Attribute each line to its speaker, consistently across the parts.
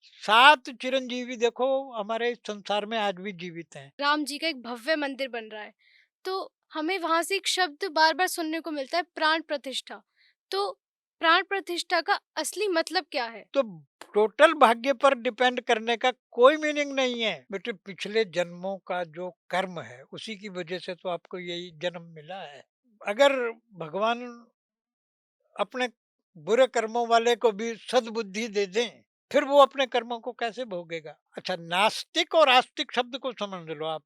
Speaker 1: सात चिरंजीवी देखो हमारे इस संसार में आज भी जीवित हैं।
Speaker 2: राम जी का एक भव्य मंदिर बन रहा है। तो हमें वहाँ से एक शब्द बार-बार सुनने को मिलता है, प्राण प्रतिष्ठा। तो प्राण प्रतिष्ठा का असली मतलब क्या है?
Speaker 1: तो टोटल भाग्य पर डिपेंड करने का कोई मीनिंग नहीं है। बेटे पिछले जन्मों का जो कर्म है उसी की वजह से तो आपको यही जन्म मिला है। अगर भगवान अपने बुरे कर्मों वाले को भी सद्बुद्धि दे दें, फिर वो अपने कर्मों को कैसे भोगेगा? अच्छा, नास्तिक और आस्तिक शब्द को समझ लो आप।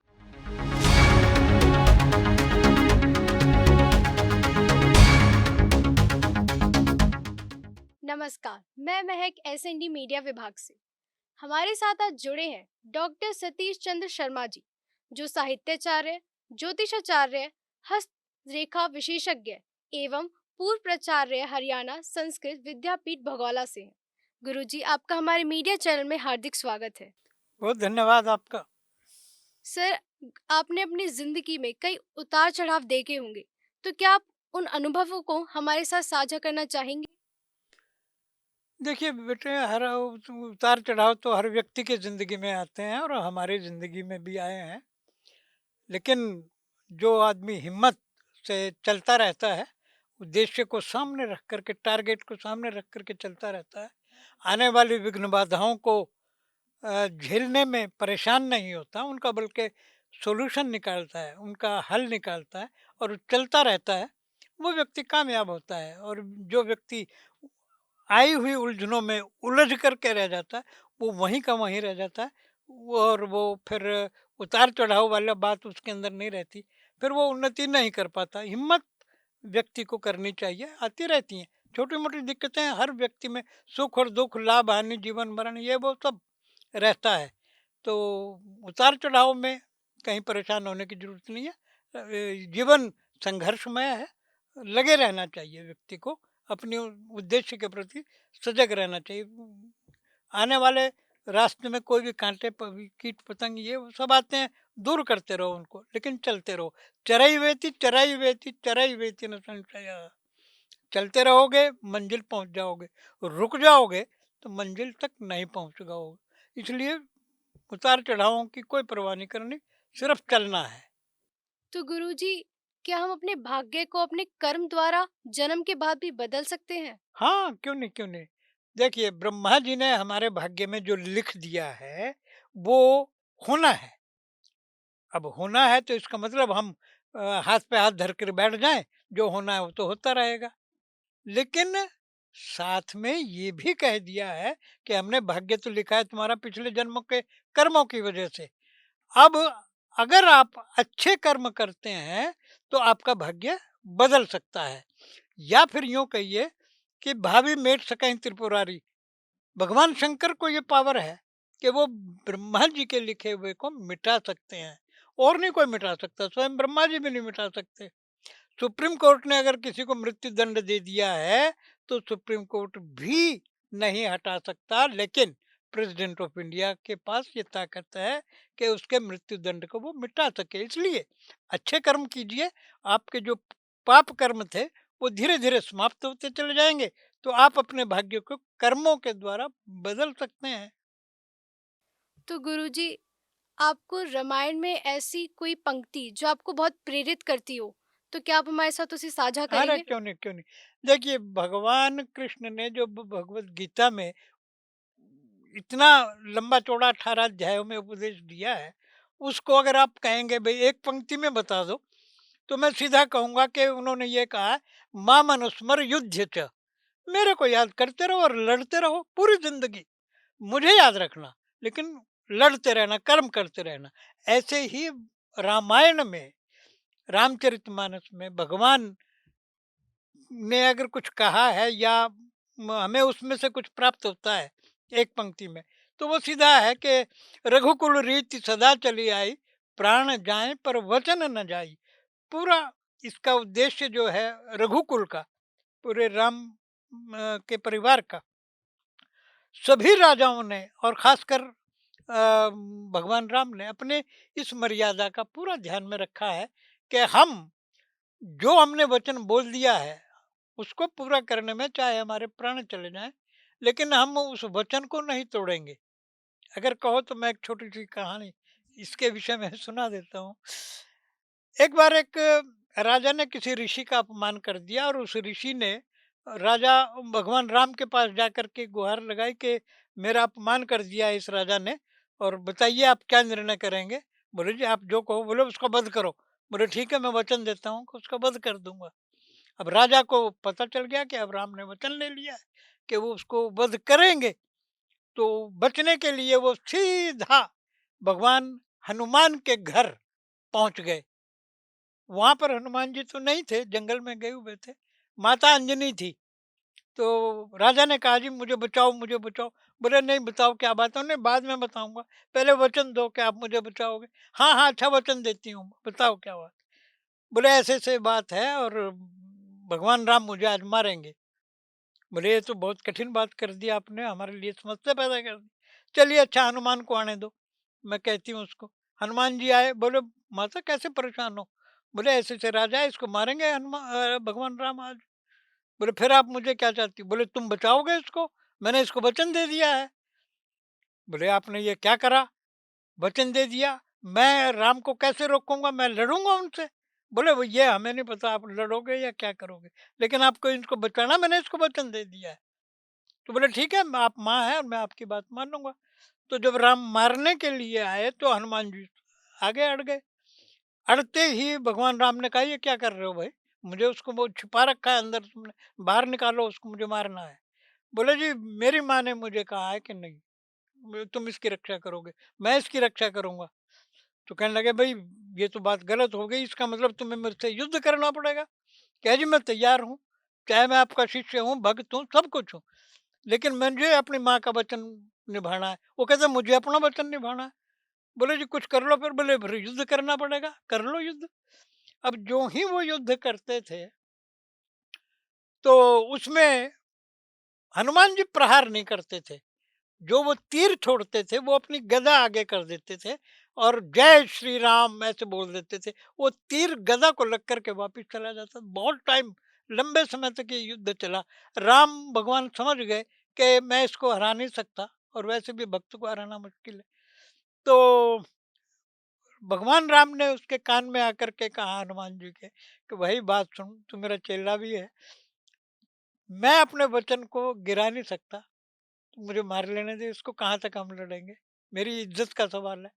Speaker 2: नमस्कार, मैं महक एसएनडी मीडिया विभाग से। हमारे साथ आज जुड़े हैं डॉक्टर सतीश चंद्र शर्मा जी, जो साहित्याचार्य, ज्योतिषाचार्य, हस्तरेखा विशेषज्ञ एवं पूर्व प्राचार्य हरियाणा संस्कृत विद्यापीठ भगौला से हैं। गुरुजी, आपका हमारे मीडिया चैनल में हार्दिक स्वागत है।
Speaker 1: बहुत धन्यवाद आपका।
Speaker 2: सर, आपने अपनी जिंदगी में कई उतार चढ़ाव देखे होंगे, तो क्या आप उन अनुभवों को हमारे साथ साझा करना चाहेंगे?
Speaker 1: देखिए बेटे, हर उतार चढ़ाव तो हर व्यक्ति की ज़िंदगी में आते हैं और हमारी ज़िंदगी में भी आए हैं। लेकिन जो आदमी हिम्मत से चलता रहता है, उद्देश्य को सामने रख कर के, टारगेट को सामने रख कर के चलता रहता है, आने वाली विघ्न बाधाओं को झेलने में परेशान नहीं होता, उनका बल्कि सॉल्यूशन निकालता है, उनका हल निकालता है और चलता रहता है, वो व्यक्ति कामयाब होता है। और जो व्यक्ति आई हुई उलझनों में उलझ कर के रह जाता है, वो वहीं का वहीं रह जाता है। और वो फिर उतार चढ़ाव वाला बात उसके अंदर नहीं रहती, फिर वो उन्नति नहीं कर पाता। हिम्मत व्यक्ति को करनी चाहिए, आती रहती हैं छोटी मोटी दिक्कतें हर व्यक्ति में, सुख और दुख, लाभ हानि, जीवन मरण, ये वो सब रहता है। तो उतार चढ़ाव में कहीं परेशान होने की जरूरत नहीं है। जीवन संघर्षमय है, लगे रहना चाहिए व्यक्ति को, अपने उद्देश्य के प्रति सजग रहना चाहिए। आने वाले रास्ते में कोई भी कांटे कीट पतंग ये वो सब आते हैं, दूर करते रहो उनको, लेकिन चलते रहो। चराई वेती चराई वेती न संशय। चलते रहोगे मंजिल पहुंच जाओगे, रुक जाओगे तो मंजिल तक नहीं पहुंच पाओगे। इसलिए उतार चढ़ावों की कोई परवाह नहीं करनी, सिर्फ चलना है।
Speaker 2: तो गुरुजी, क्या हम अपने भाग्य को अपने कर्म द्वारा जन्म के बाद भी बदल सकते हैं?
Speaker 1: हाँ, क्यों नहीं, क्यों नहीं। देखिए, ब्रह्मा जी ने हमारे भाग्य में जो लिख दिया है, वो होना है। अब होना है तो इसका मतलब हम हाथ पे हाथ धर कर बैठ जाएँ, जो होना है वो तो होता रहेगा। लेकिन साथ में ये भी कह दिया है कि हमने भाग्य तो लिखा है तुम्हारा पिछले जन्मों के कर्मों की वजह से। अब अगर आप अच्छे कर्म करते हैं, तो आपका भाग्य बदल सकता है। या फिर यूँ कहिए कि भावी मेट सकहिं त्रिपुरारी। भगवान शंकर को ये पावर है कि वो ब्रह्मा जी के लिखे हुए को मिटा सकते हैं, और नहीं कोई मिटा सकता, स्वयं ब्रह्मा जी भी नहीं मिटा सकते। सुप्रीम कोर्ट ने अगर किसी को मृत्यु दंड दे दिया है, तो सुप्रीम कोर्ट भी नहीं हटा सकता, लेकिन प्रेसिडेंट ऑफ इंडिया के पास ये ताकत है कि उसके मृत्यु दंड को वो मिटा सके। इसलिए अच्छे कर्म कीजिए, आपके जो पाप कर्म थे वो धीरे धीरे समाप्त होते चले जाएंगे, तो आप अपने भाग्य को कर्मों के द्वारा बदल सकते हैं।
Speaker 2: तो गुरुजी, आपको रामायण में ऐसी कोई पंक्ति जो आपको बहुत प्रेरित करती हो, तो क्या आप हमारे साथ उसे साझा
Speaker 1: अरे
Speaker 2: करेंगे?
Speaker 1: क्यों नहीं, क्यों नहीं। देखिए, भगवान कृष्ण ने जो भगवत गीता में इतना लंबा चौड़ा 18 अध्यायों में उपदेश दिया है, उसको अगर आप कहेंगे भाई एक पंक्ति में बता दो, तो मैं सीधा कहूंगा कि उन्होंने ये कहा है, मां मनुस्मर युद्ध च। मेरे को याद करते रहो और लड़ते रहो पूरी जिंदगी, मुझे याद रखना, लेकिन लड़ते रहना, कर्म करते रहना। ऐसे ही रामायण में, रामचरितमानस में भगवान ने अगर कुछ कहा है या हमें उसमें से कुछ प्राप्त होता है एक पंक्ति में, तो वो सीधा है कि रघुकुल रीति सदा चली आई, प्राण जाए पर वचन न जाई। पूरा इसका उद्देश्य जो है रघुकुल का, पूरे राम के परिवार का, सभी राजाओं ने और खासकर भगवान राम ने अपने इस मर्यादा का पूरा ध्यान में रखा है कि हम जो हमने वचन बोल दिया है उसको पूरा करने में चाहे हमारे प्राण चले जाएं, लेकिन हम उस वचन को नहीं तोड़ेंगे। अगर कहो तो मैं एक छोटी-सी कहानी इसके विषय में सुना देता हूँ। एक बार एक राजा ने किसी ऋषि का अपमान कर दिया और उस ऋषि ने राजा भगवान राम के पास जाकर के गुहार लगाई कि मेरा अपमान कर दिया है इस राजा ने, और बताइए आप क्या निर्णय करेंगे? बोले जी आप जो कहो। बोले उसका वध करो। बोले ठीक है, मैं वचन देता हूँ कि उसका वध कर दूंगा। अब राजा को पता चल गया कि अब राम ने वचन ले लिया है कि वो उसको वध करेंगे। तो बचने के लिए वो सीधा भगवान हनुमान के घर पहुंच गए। वहां पर हनुमान जी तो नहीं थे, जंगल में गए हुए थे। माता अंजनी थी। तो राजा ने कहा जी मुझे बचाओ, मुझे बचाओ। बोले नहीं, बताओ क्या बात है? नहीं, बाद में बताऊंगा, पहले वचन दो कि आप मुझे बचाओगे। हाँ हाँ, अच्छा वचन देती हूँ, बताओ क्या बात। बोले ऐसे ऐसे बात है और भगवान राम मुझे आज मारेंगे। बोले ये तो बहुत कठिन बात कर दी आपने, हमारे लिए समस्या पैदा कर दी। चलिए अच्छा, हनुमान को आने दो, मैं कहती हूँ उसको। हनुमान जी आए। बोले माता कैसे परेशान हो? बोले ऐसे ऐसे राजा है, इसको मारेंगे भगवान राम आज। बोले फिर आप मुझे क्या चाहती हो? बोले तुम बचाओगे इसको, मैंने इसको वचन दे दिया है। बोले आपने ये क्या करा? वचन दे दिया, मैं राम को कैसे रोकूंगा, मैं लड़ूंगा उनसे। बोले वो ये हमें नहीं पता आप लड़ोगे या क्या करोगे, लेकिन आपको इनको बचाना, मैंने इसको वचन दे दिया है। तो बोले ठीक है, आप माँ है और मैं आपकी बात मान लूंगा। तो जब राम मारने के लिए आए तो हनुमान जी आगे अड़ गए। अड़ते ही भगवान राम ने कहा ये क्या कर रहे हो भाई, मुझे उसको वो छिपा रखा है अंदर, तुमने बाहर निकालो उसको, मुझे मारना है। बोले जी मेरी माँ ने मुझे कहा है कि नहीं, तुम इसकी रक्षा करोगे, मैं इसकी रक्षा करूंगा। तो कहने लगे भाई ये तो बात गलत हो गई, इसका मतलब तुम्हें मुझसे युद्ध करना पड़ेगा। कह जी मैं तैयार हूँ, चाहे मैं आपका शिष्य हूँ, भक्त हूँ, सब कुछ हूँ, लेकिन मुझे अपनी माँ का वचन निभाना है। वो कहते मुझे अपना वचन निभाना है। बोले जी कुछ कर लो फिर। बोले फिर युद्ध करना पड़ेगा, कर लो युद्ध। अब जो ही वो युद्ध करते थे तो उसमें हनुमान जी प्रहार नहीं करते थे। जो वो तीर छोड़ते थे वो अपनी गदा आगे कर देते थे और जय श्री राम ऐसे बोल देते थे। वो तीर गदा को लग करके वापिस चला जाता। बहुत टाइम, लंबे समय तक ये युद्ध चला। राम भगवान समझ गए कि मैं इसको हरा नहीं सकता, और वैसे भी भक्त को हराना मुश्किल है। तो भगवान राम ने उसके कान में आकर के कहा हनुमान जी के कि भाई बात सुन, तू मेरा चेला भी है, मैं अपने वचन को गिरा नहीं सकता, तू मुझे मार लेने दे इसको, कहाँ तक हम लड़ेंगे, मेरी इज्जत का सवाल है।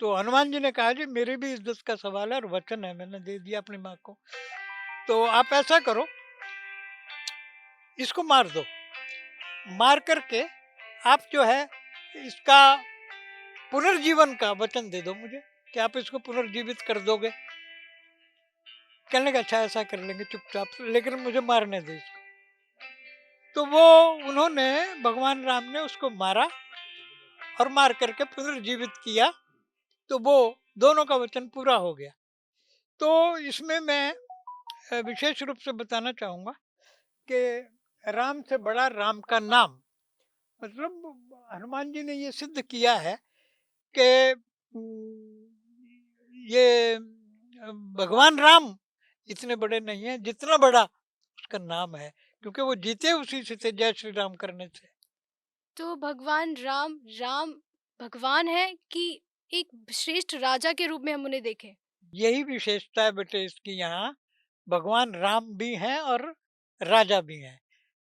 Speaker 1: तो हनुमान जी ने कहा जी मेरी भी इज्जत का सवाल है और वचन है, मैंने दे दिया अपनी माँ को। तो आप ऐसा करो, इसको मार दो, मार करके आप जो है इसका पुनर्जीवन का वचन दे दो मुझे कि आप इसको पुनर्जीवित कर दोगे। कहने का अच्छा ऐसा कर लेंगे चुपचाप, लेकिन मुझे मारने दो इसको। तो वो उन्होंने, भगवान राम ने उसको मारा और मार करके पुनर्जीवित किया। तो वो दोनों का वचन पूरा हो गया। तो इसमें मैं विशेष रूप से बताना चाहूँगा कि राम से बड़ा राम का नाम, मतलब हनुमान जी ने ये सिद्ध किया है कि ये भगवान राम इतने बड़े नहीं हैं जितना बड़ा उसका नाम है, क्योंकि वो जीते उसी से थे, जय श्री राम करने से।
Speaker 2: तो भगवान राम, राम भगवान है कि एक श्रेष्ठ राजा के रूप में हम उन्हें देखें?
Speaker 1: यही विशेषता है बेटे इसकी यहाँ, भगवान राम भी हैं और राजा भी हैं।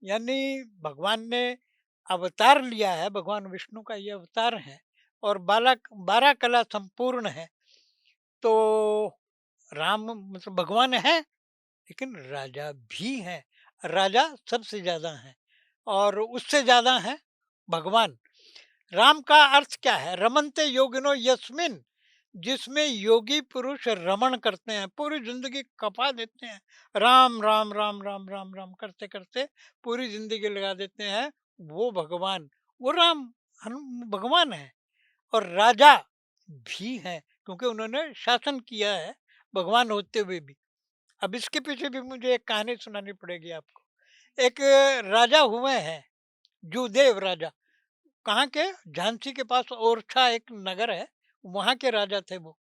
Speaker 1: यानी भगवान ने अवतार लिया है, भगवान विष्णु का ये अवतार है और बालक 12 कला संपूर्ण है। तो राम मतलब भगवान है, लेकिन राजा भी हैं। राजा सबसे ज़्यादा हैं और उससे ज़्यादा हैं भगवान। राम का अर्थ क्या है? रमन्ते योगिनो यस्मिन, जिसमें योगी पुरुष रमण करते हैं, पूरी जिंदगी खपा देते हैं, राम राम राम राम राम राम करते करते पूरी जिंदगी लगा देते हैं, वो भगवान, वो राम भगवान है। और राजा भी हैं क्योंकि उन्होंने शासन किया है भगवान होते हुए भी। अब इसके पीछे भी मुझे एक कहानी सुनानी पड़ेगी आपको। एक राजा हुए हैं, जूदेव राजा, कहाँ के, झांसी के पास ओरछा एक नगर है, वहाँ के राजा थे वो।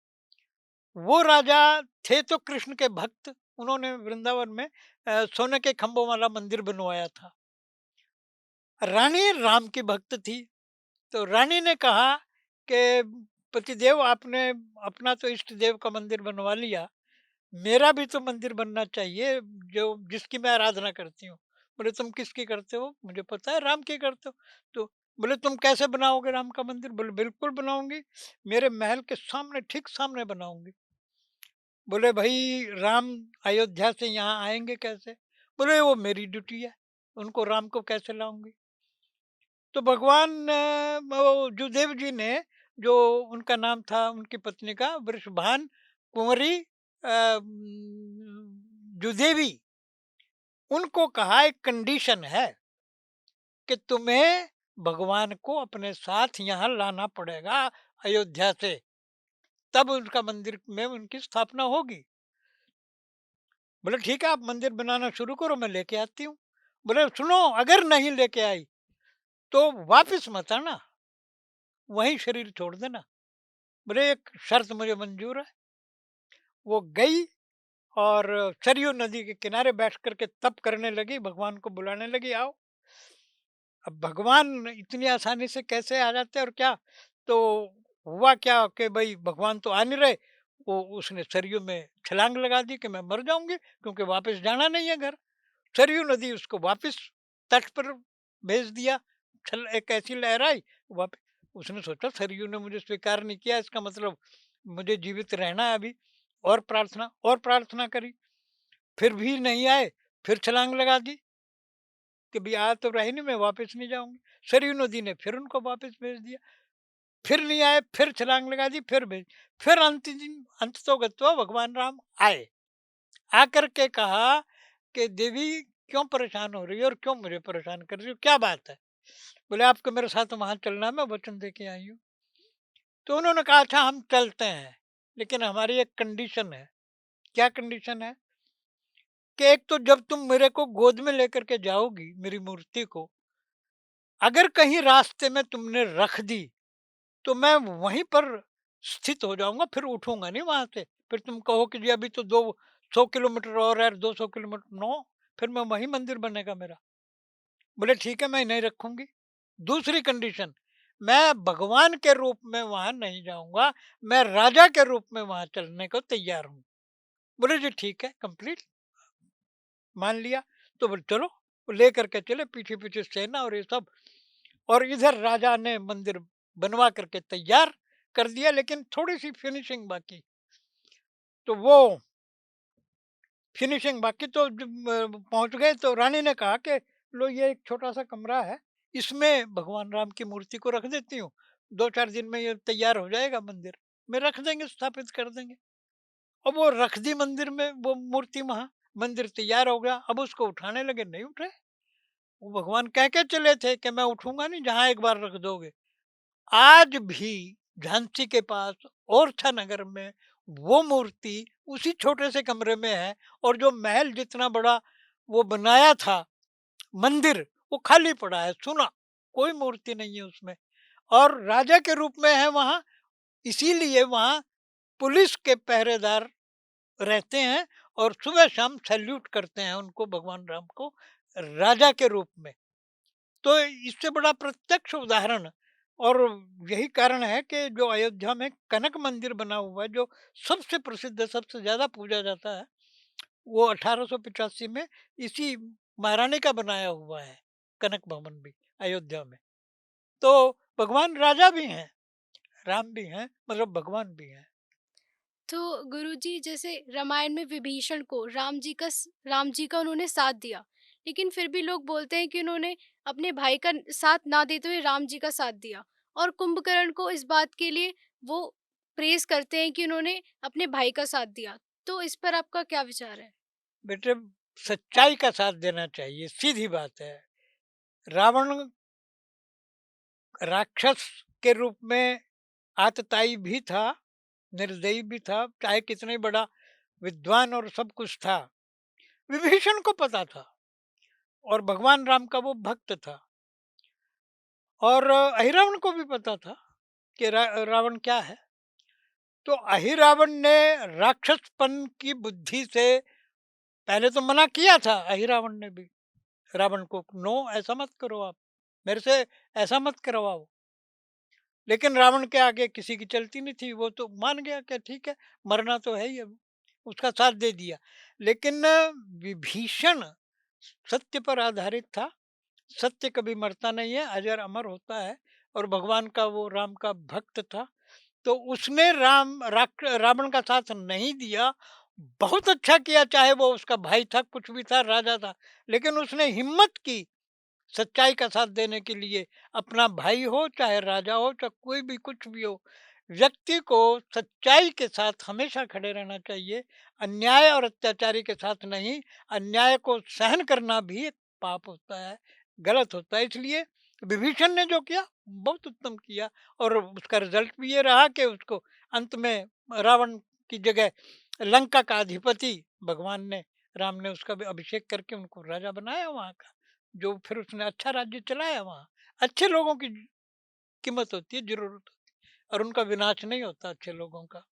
Speaker 1: वो राजा थे तो कृष्ण के भक्त, उन्होंने वृंदावन में सोने के खंभों वाला मंदिर बनवाया था। रानी राम की भक्त थी, तो रानी ने कहा कि पतिदेव, आपने अपना तो इष्ट देव का मंदिर बनवा लिया, मेरा भी तो मंदिर बनना चाहिए, जो जिसकी मैं आराधना करती हूँ। बोले, तुम किसकी करते हो? मुझे पता है राम की करते हो। तो बोले, तुम कैसे बनाओगे राम का मंदिर? बोले, बिल्कुल बनाऊंगी, मेरे महल के सामने, ठीक सामने बनाऊंगी। बोले, भाई राम अयोध्या से यहाँ आएंगे कैसे? बोले, वो मेरी ड्यूटी है, उनको राम को कैसे लाऊंगी? तो भगवान वो जुदेव जी ने, जो उनका नाम था उनकी पत्नी का, वृषभान कुंवरी जुदेवी, उनको कहा एक कंडीशन है कि तुम्हें भगवान को अपने साथ यहाँ लाना पड़ेगा अयोध्या से, तब उनका मंदिर में उनकी स्थापना होगी। बोले, ठीक है, आप मंदिर बनाना शुरू करो, मैं लेके आती हूँ। बोले, सुनो, अगर नहीं लेके आई तो वापिस मत आना, वहीं शरीर छोड़ देना। बोले, एक शर्त मुझे मंजूर है। वो गई और सरयू नदी के किनारे बैठ करके तप करने लगी, भगवान को बुलाने लगी, आओ। अब भगवान इतनी आसानी से कैसे आ जाते और क्या? तो हुआ क्या कि भाई भगवान तो आ नहीं रहे, वो उसने सरयू में छलांग लगा दी कि मैं मर जाऊंगी, क्योंकि वापस जाना नहीं है घर। सरयू नदी उसको वापस तट पर भेज दिया। छल एक ऐसी लहर आई, वापस। उसने सोचा, सरयू ने मुझे स्वीकार नहीं किया, इसका मतलब मुझे जीवित रहना है अभी। और प्रार्थना करी, फिर भी नहीं आए, फिर छलांग लगा दी कि भाई आ तो रहे नहीं, मैं वापस नहीं जाऊंगी। सरयू नदी ने फिर उनको वापस भेज दिया, फिर नहीं आए, फिर छलांग लगा दी, फिर भेज। फिर अंत तो गत्वा भगवान राम आए। आकर के कहा कि देवी, क्यों परेशान हो रही है और क्यों मुझे परेशान कर रही हो, क्या बात है? बोले, आपको मेरे साथ वहां चलना है, मैं वचन दे के आई हूँ। तो उन्होंने कहा, अच्छा हम चलते हैं, लेकिन हमारी एक कंडीशन है। क्या कंडीशन है? कि एक तो जब तुम मेरे को गोद में लेकर के जाओगी, मेरी मूर्ति को, अगर कहीं रास्ते में तुमने रख दी, तो मैं वहीं पर स्थित हो जाऊंगा, फिर उठूंगा नहीं वहां से। फिर तुम कहो कि जी अभी तो 200 किलोमीटर और है, 200 किलोमीटर, नो, फिर मैं वहीं मंदिर बनेगा मेरा। बोले, ठीक है, मैं नहीं रखूंगी। दूसरी कंडीशन, मैं भगवान के रूप में वहां नहीं जाऊंगा, मैं राजा के रूप में वहां चलने को तैयार हूँ। बोले, जी ठीक है, कंप्लीट, मान लिया। तो बोले, चलो। वो लेकर के चले, पीछे पीछे सेना और ये सब। और इधर राजा ने मंदिर बनवा करके तैयार कर दिया, लेकिन थोड़ी सी फिनिशिंग बाकी। तो वो फिनिशिंग बाकी, तो जब पहुंच गए तो रानी ने कहा कि लो, ये एक छोटा सा कमरा है, इसमें भगवान राम की मूर्ति को रख देती हूँ, 2-4 दिन में ये तैयार हो जाएगा मंदिर, में रख देंगे, स्थापित कर देंगे। अब वो रख दी मंदिर में वो मूर्ति वहां, मंदिर तैयार हो गया। अब उसको उठाने लगे, नहीं उठे। वो भगवान कह के चले थे कि मैं उठूंगा नहीं जहां एक बार रख दोगे। आज भी झांसी के पास ओरछा नगर में वो मूर्ति उसी छोटे से कमरे में है, और जो महल जितना बड़ा वो बनाया था मंदिर, वो खाली पड़ा है, सुना, कोई मूर्ति नहीं है उसमें। और राजा के रूप में है वहां, इसीलिए वहां पुलिस के पहरेदार रहते हैं, और सुबह शाम सैल्यूट करते हैं उनको, भगवान राम को, राजा के रूप में। तो इससे बड़ा प्रत्यक्ष उदाहरण, और यही कारण है कि जो अयोध्या में कनक मंदिर बना हुआ है, जो सबसे प्रसिद्ध, सबसे ज्यादा पूजा जाता है, वो 1885 में इसी महारानी का बनाया हुआ है, कनक भवन भी, अयोध्या में। तो भगवान राजा भी हैं, राम भी हैं, मतलब भगवान भी हैं।
Speaker 2: तो गुरुजी, जैसे रामायण में विभीषण को राम जी का उन्होंने साथ दिया, लेकिन फिर भी लोग बोलते हैं कि उन्होंने अपने भाई का साथ ना देते हुए राम जी का साथ दिया। और कुंभकर्ण को इस बात के लिए वो प्रेज करते हैं कि उन्होंने अपने भाई का साथ दिया। तो इस पर आपका क्या विचार है?
Speaker 1: बेटे, सच्चाई का साथ देना चाहिए, सीधी बात है। रावण राक्षस के रूप में आतताई भी था, निर्दयी भी था, चाहे कितने बड़ा विद्वान और सब कुछ था। विभीषण को पता था, और भगवान राम का वो भक्त था। और अहिरावण को भी पता था कि रावण क्या है। तो अहिरावण ने राक्षसपन की बुद्धि से पहले तो मना किया था, अहिरावण ने भी रावण को, नो, ऐसा मत करो आप, मेरे से ऐसा मत करवाओ। लेकिन रावण के आगे किसी की चलती नहीं थी, वो तो मान गया कि ठीक है, मरना तो है ही अब, उसका साथ दे दिया। लेकिन विभीषण सत्य पर आधारित था, सत्य कभी मरता नहीं है, अजर अमर होता है, और भगवान का वो राम का भक्त था, तो उसने रावण का साथ नहीं दिया। बहुत अच्छा किया, चाहे वो उसका भाई था, कुछ भी था, राजा था, लेकिन उसने हिम्मत की सच्चाई का साथ देने के लिए। अपना भाई हो, चाहे राजा हो, चाहे कोई भी कुछ भी हो, व्यक्ति को सच्चाई के साथ हमेशा खड़े रहना चाहिए, अन्याय और अत्याचारी के साथ नहीं। अन्याय को सहन करना भी एक पाप होता है, गलत होता है। इसलिए विभीषण ने जो किया बहुत उत्तम किया, और उसका रिजल्ट भी ये रहा कि उसको अंत में रावण की जगह लंका का अधिपति भगवान ने, राम ने उसका भी अभिषेक करके उनको राजा बनाया वहाँ का, जो फिर उसने अच्छा राज्य चलाया वहाँ। अच्छे लोगों की कीमत होती है, ज़रूरत होती है, और उनका विनाश नहीं होता अच्छे लोगों का।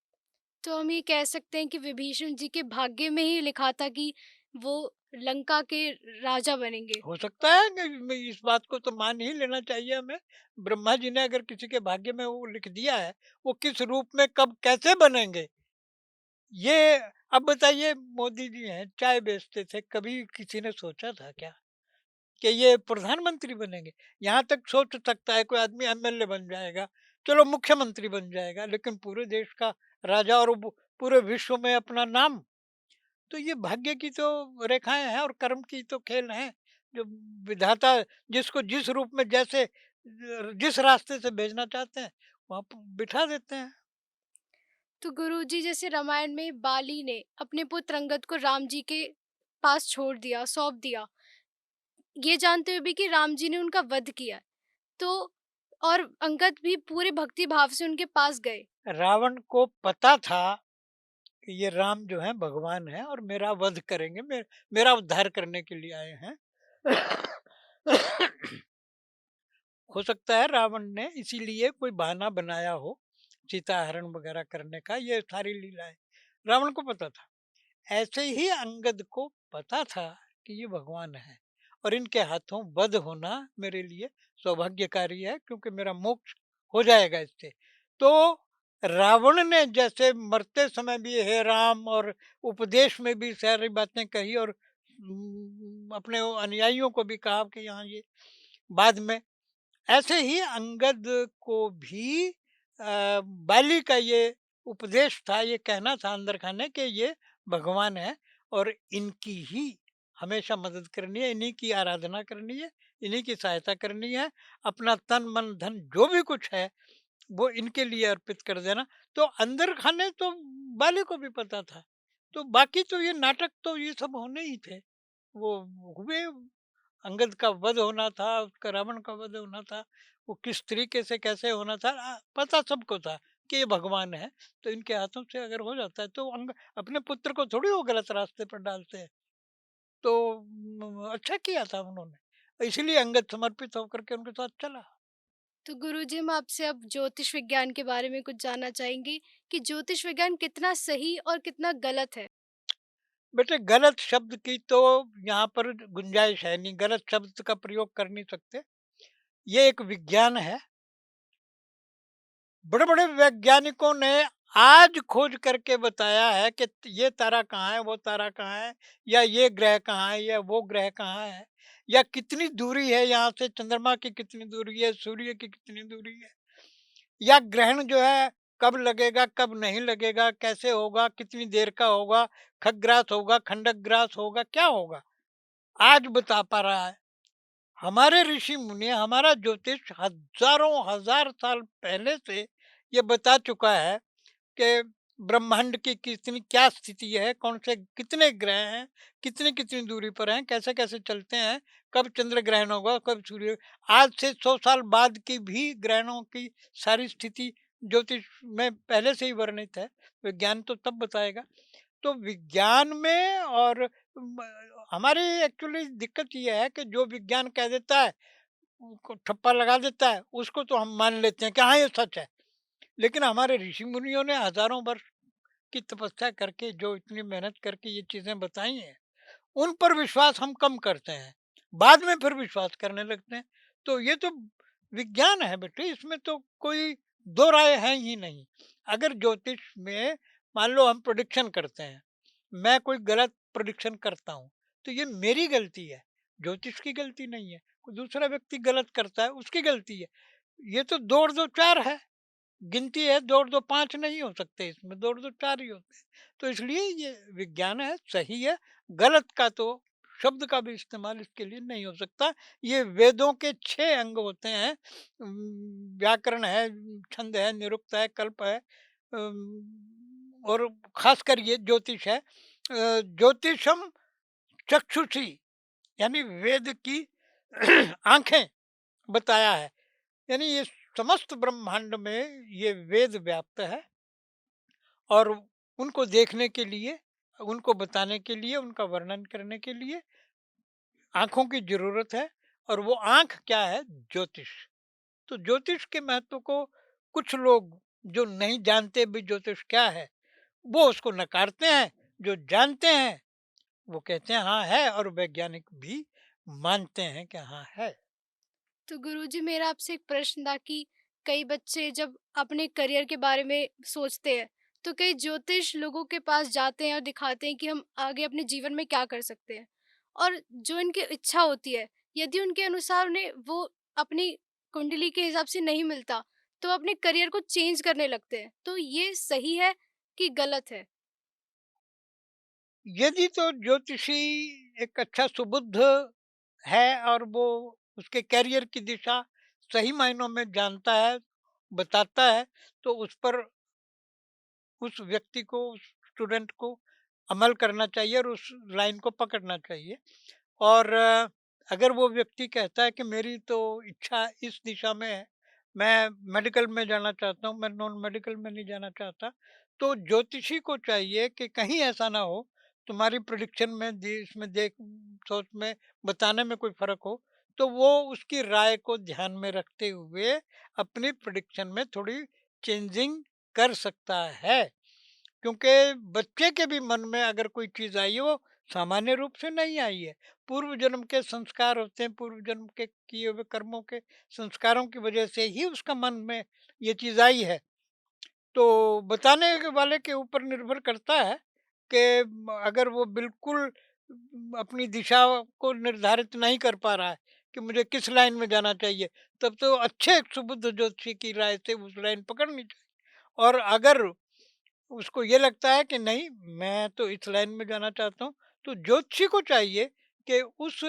Speaker 2: तो हम ये कह सकते हैं कि विभीषण जी के भाग्य में ही लिखा था कि वो लंका के राजा बनेंगे।
Speaker 1: हो सकता है कि इस बात को तो मान ही लेना चाहिए हमें। ब्रह्मा जी ने अगर किसी के भाग्य में वो लिख दिया है, वो किस रूप में कब कैसे बनेंगे, ये अब बताइए। मोदी जी हैं, चाय बेचते थे, कभी किसी ने सोचा था क्या कि ये प्रधानमंत्री बनेंगे? यहाँ तक सोच सकता है कोई आदमी एमएलए बन जाएगा, चलो मुख्यमंत्री बन जाएगा, लेकिन पूरे देश का राजा और वो पूरे विश्व में अपना नाम, तो ये भाग्य की तो रेखाएँ हैं और कर्म की तो खेल हैं, जो विधाता जिसको जिस रूप में जैसे जिस रास्ते से भेजना चाहते हैं, वहाँ प बिठा देते हैं।
Speaker 2: तो गुरुजी, जैसे रामायण में बाली ने अपने पुत्र अंगद को राम जी के पास छोड़ दिया, सौंप दिया, ये जानते हुए भी कि राम जी ने उनका वध किया। तो और अंगद भी पूरे भक्ति भाव से उनके पास गए।
Speaker 1: रावण को पता था कि ये राम जो हैं भगवान हैं और मेरा वध करेंगे, मेरा उद्धार करने के लिए आए हैं। हो सकता है रावण ने इसीलिए कोई बहाना बनाया हो सीता हरण वगैरह करने का, ये सारी लीलाएं रावण को पता था। ऐसे ही अंगद को पता था कि ये भगवान है, और इनके हाथों वध होना मेरे लिए सौभाग्यकारी है, क्योंकि मेरा मोक्ष हो जाएगा इससे। तो रावण ने जैसे मरते समय भी हे राम, और उपदेश में भी सारी बातें कही, और अपने वो अनुयायियों को भी कहा कि यहाँ ये बाद में, ऐसे ही अंगद को भी बाली का ये उपदेश था, ये कहना था अंदर खाने के ये भगवान है, और इनकी ही हमेशा मदद करनी है, इन्हीं की आराधना करनी है, इन्हीं की सहायता करनी है, अपना तन मन धन जो भी कुछ है वो इनके लिए अर्पित कर देना। तो अंदर खाने तो बाली को भी पता था, तो बाकी तो ये नाटक तो ये सब होने ही थे, वो हुए। अंगद का वध होना था, उसका रावण का वध होना था, वो किस तरीके से कैसे होना था, पता सबको था कि ये भगवान है। तो इनके हाथों से अगर हो जाता है तो अपने पुत्र को थोड़ी वो गलत रास्ते पर डालते हैं। तो अच्छा किया था उन्होंने, इसीलिए अंगद समर्पित होकर के उनके साथ चला।
Speaker 2: तो गुरुजी, हम आपसे अब ज्योतिष विज्ञान के बारे में कुछ जानना चाहेंगे कि ज्योतिष विज्ञान कितना सही और कितना गलत है।
Speaker 1: बेटे, गलत शब्द की तो यहाँ पर गुंजाइश है नहीं, गलत शब्द का प्रयोग कर नहीं सकते। ये एक विज्ञान है। बड़े-बड़े वैज्ञानिकों ने आज खोज करके बताया है कि ये तारा कहाँ है, वो तारा कहाँ है, या ये ग्रह कहाँ है, या वो ग्रह कहाँ है, या कितनी दूरी है यहाँ से, चंद्रमा की कितनी दूरी है, सूर्य की कितनी दूरी है, या ग्रहण जो है कब लगेगा, कब नहीं लगेगा, कैसे होगा, कितनी देर का होगा, खग्रास होगा, खंडक ग्रास होगा, क्या होगा, आज बता पा रहा है। हमारे ऋषि मुनि, हमारा ज्योतिष हजारों हजार साल पहले से ये बता चुका है कि ब्रह्मांड की कितनी क्या स्थिति है, कौन से कितने ग्रह हैं, कितनी कितनी दूरी पर हैं, कैसे कैसे चलते हैं, कब चंद्र ग्रहण होगा, कब सूर्य। आज से 100 साल बाद की भी ग्रहणों की सारी स्थिति ज्योतिष में पहले से ही वर्णित है। विज्ञान तो तब बताएगा। तो विज्ञान में और हमारी एक्चुअली दिक्कत ये है कि जो विज्ञान कह देता है, उसको ठप्पा लगा देता है, उसको तो हम मान लेते हैं कि हाँ ये सच है। लेकिन हमारे ऋषि मुनियों ने हजारों वर्ष की तपस्या करके जो इतनी मेहनत करके ये चीजें बताई हैं, उन पर विश्वास हम कम करते हैं, बाद में फिर विश्वास करने लगते हैं। तो ये तो विज्ञान है बेटे, इसमें तो कोई दो राय है ही नहीं। अगर ज्योतिष में मान लो हम प्रेडिक्शन करते हैं, मैं कोई गलत प्रेडिक्शन करता हूँ, तो ये मेरी गलती है, ज्योतिष की गलती नहीं है। कोई दूसरा व्यक्ति गलत करता है, उसकी गलती है। ये तो 2 और 2 4 है, गिनती है, 2 और 2 5 नहीं हो सकते इसमें, 2 और 2 4 ही होते हैं। तो इसलिए ये विज्ञान है, सही है, गलत का तो शब्द का भी इस्तेमाल इसके लिए नहीं हो सकता। ये वेदों के 6 अंग होते हैं, व्याकरण है, छंद है, निरुक्त है, कल्प है, और खासकर ये ज्योतिष है। ज्योतिषम चक्षुषी, यानी वेद की आँखें बताया है। यानी ये समस्त ब्रह्मांड में ये वेद व्याप्त है, और उनको देखने के लिए, उनको बताने के लिए, उनका वर्णन करने के लिए आँखों की ज़रूरत है। और वो आँख क्या है? ज्योतिष। तो ज्योतिष के महत्व को कुछ लोग जो नहीं जानते भी ज्योतिष क्या है, वो उसको नकारते हैं। जो जानते हैं, वो कहते हैं हाँ है, और वैज्ञानिक भी मानते हैं कि हाँ है।
Speaker 2: तो गुरुजी, मेरा आपसे एक प्रश्न था कि कई बच्चे जब अपने करियर के बारे में सोचते हैं, तो कई ज्योतिष लोगों के पास जाते हैं और दिखाते हैं कि हम आगे अपने जीवन में क्या कर सकते हैं। और जो इनकी इच्छा होती है, यदि उनके अनुसार उन्हें वो अपनी कुंडली के हिसाब से नहीं मिलता, तो अपने करियर को चेंज करने लगते हैं। तो ये सही है कि गलत है?
Speaker 1: यदि तो ज्योतिषी एक अच्छा सुबुद्ध है, और वो उसके करियर की दिशा सही मायनों में जानता है, बताता है, तो उस पर उस व्यक्ति को, उस स्टूडेंट को अमल करना चाहिए और उस लाइन को पकड़ना चाहिए। और अगर वो व्यक्ति कहता है कि मेरी तो इच्छा इस दिशा में है, मैं मेडिकल में जाना चाहता हूँ, मैं नॉन मेडिकल में नहीं जाना चाहता, तो ज्योतिषी को चाहिए कि कहीं ऐसा ना हो, तुम्हारी प्रिडिक्शन में इसमें देख, सोच में, बताने में कोई फर्क हो, तो वो उसकी राय को ध्यान में रखते हुए अपनी प्रिडिक्शन में थोड़ी चेंजिंग कर सकता है। क्योंकि बच्चे के भी मन में अगर कोई चीज़ आई है, वो सामान्य रूप से नहीं आई है। पूर्व जन्म के संस्कार होते हैं, पूर्व जन्म के किए हुए कर्मों के संस्कारों की वजह से ही उसका मन में ये चीज़ आई है। तो बताने के वाले के ऊपर निर्भर करता है कि अगर वो बिल्कुल अपनी दिशा को निर्धारित नहीं कर पा रहा है कि मुझे किस लाइन में जाना चाहिए, तब तो अच्छे एक सुबुद्ध ज्योतिषी की राय से उस लाइन पकड़नी चाहिए। और अगर उसको ये लगता है कि नहीं, मैं तो इस लाइन में जाना चाहता हूँ, तो ज्योतिषी को चाहिए कि उस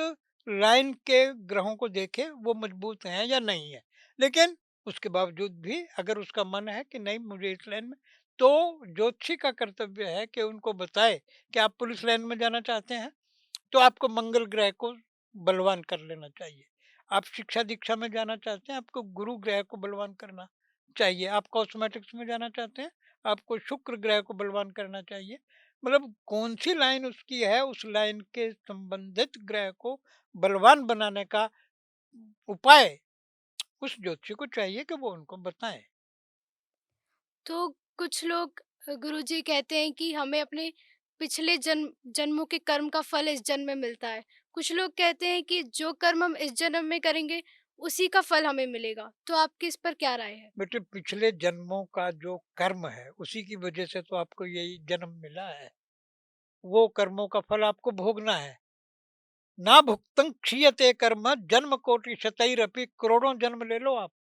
Speaker 1: लाइन के ग्रहों को देखे, वो मजबूत हैं या नहीं है। लेकिन उसके बावजूद भी अगर उसका मन है कि नहीं मुझे इस लाइन में, तो ज्योतिषी का कर्तव्य है कि उनको बताए कि आप पुलिस लाइन में जाना चाहते हैं, तो आपको मंगल ग्रह को बलवान कर लेना चाहिए। आप शिक्षा दीक्षा में जाना चाहते हैं, आपको गुरु ग्रह को बलवान करना चाहिए। आप कॉस्मेटिक्स में जाना चाहते हैं, आपको शुक्र ग्रह को बलवान करना चाहिए। मतलब कौन सी लाइन उसकी है, उस लाइन के संबंधित ग्रह को बलवान बनाने का उपाय उस ज्योतिषी को चाहिए कि वो उनको बताएं।
Speaker 2: तो कुछ लोग गुरुजी कहते हैं कि हमें अपने पिछले जन्मों के कर्म का फल इस जन्म में मिलता है। कुछ लोग कहते हैं कि जो कर्म हम इस जन्म में करेंगे, उसी का फल हमें मिलेगा। तो आपकी इस पर क्या राय है?
Speaker 1: बेटे, पिछले जन्मों का जो कर्म है, उसी की वजह से तो आपको यही जन्म मिला है। वो कर्मों का फल आपको भोगना है। ना भुक्तं क्षीयते कर्म जन्म कोटि शतैरपि, करोड़ों जन्म ले लो आप।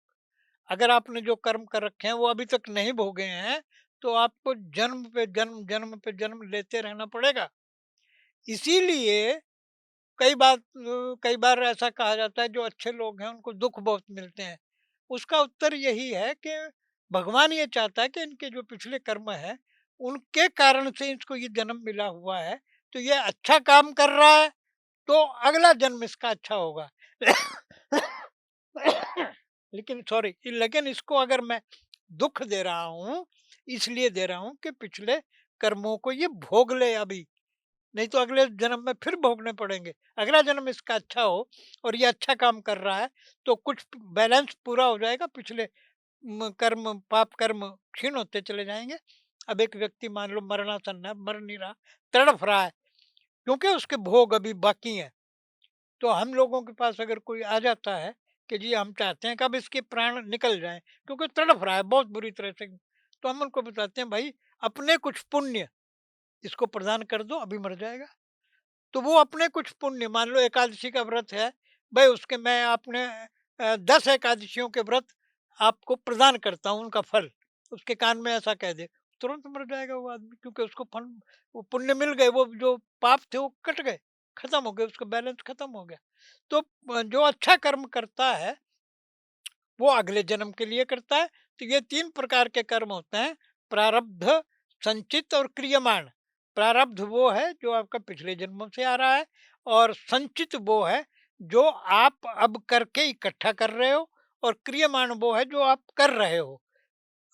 Speaker 1: अगर आपने जो कर्म कर रखे हैं वो अभी तक नहीं भोगे हैं, तो आपको जन्म पे जन्म, जन्म पे जन्म लेते रहना पड़ेगा। इसीलिए कई बार ऐसा कहा जाता है जो अच्छे लोग हैं उनको दुख बहुत मिलते हैं। उसका उत्तर यही है कि भगवान ये चाहता है कि इनके जो पिछले कर्म है, उनके कारण से इसको ये जन्म मिला हुआ है। तो ये अच्छा काम कर रहा है, तो अगला जन्म इसका अच्छा होगा। लेकिन सॉरी, लेकिन इसको अगर मैं दुख दे रहा हूँ, इसलिए दे रहा हूँ कि पिछले कर्मों को ये भोग ले अभी, नहीं तो अगले जन्म में फिर भोगने पड़ेंगे। अगला जन्म इसका अच्छा हो और ये अच्छा काम कर रहा है, तो कुछ बैलेंस पूरा हो जाएगा, पिछले कर्म, पाप कर्म क्षीण होते चले जाएंगे। अब एक व्यक्ति मान लो मरणासन है, मर नहीं रहा, तड़फ रहा है, क्योंकि उसके भोग अभी बाकी हैं। तो हम लोगों के पास अगर कोई आ जाता है कि जी हम चाहते हैं कि अब इसके प्राण निकल जाएँ, क्योंकि तड़फ रहा है बहुत बुरी तरह से। तो हम उनको बताते हैं भाई अपने कुछ पुण्य इसको प्रदान कर दो, अभी मर जाएगा। तो वो अपने कुछ पुण्य, मान लो एकादशी का व्रत है, भाई उसके मैं अपने 10 एकादशियों के व्रत आपको प्रदान करता हूँ उनका फल। उसके कान में ऐसा कह दे, तुरंत मर जाएगा वो आदमी, क्योंकि उसको फल, वो पुण्य मिल गए, वो जो पाप थे वो कट गए, खत्म हो गए, उसका बैलेंस खत्म हो गया। तो जो अच्छा कर्म करता है वो अगले जन्म के लिए करता है। तो ये 3 प्रकार के कर्म होते हैं, प्रारब्ध, संचित और क्रियमाण। प्रारब्ध वो है जो आपका पिछले जन्मों से आ रहा है, और संचित वो है जो आप अब करके इकट्ठा कर रहे हो, और क्रियमाण वो है जो आप कर रहे हो।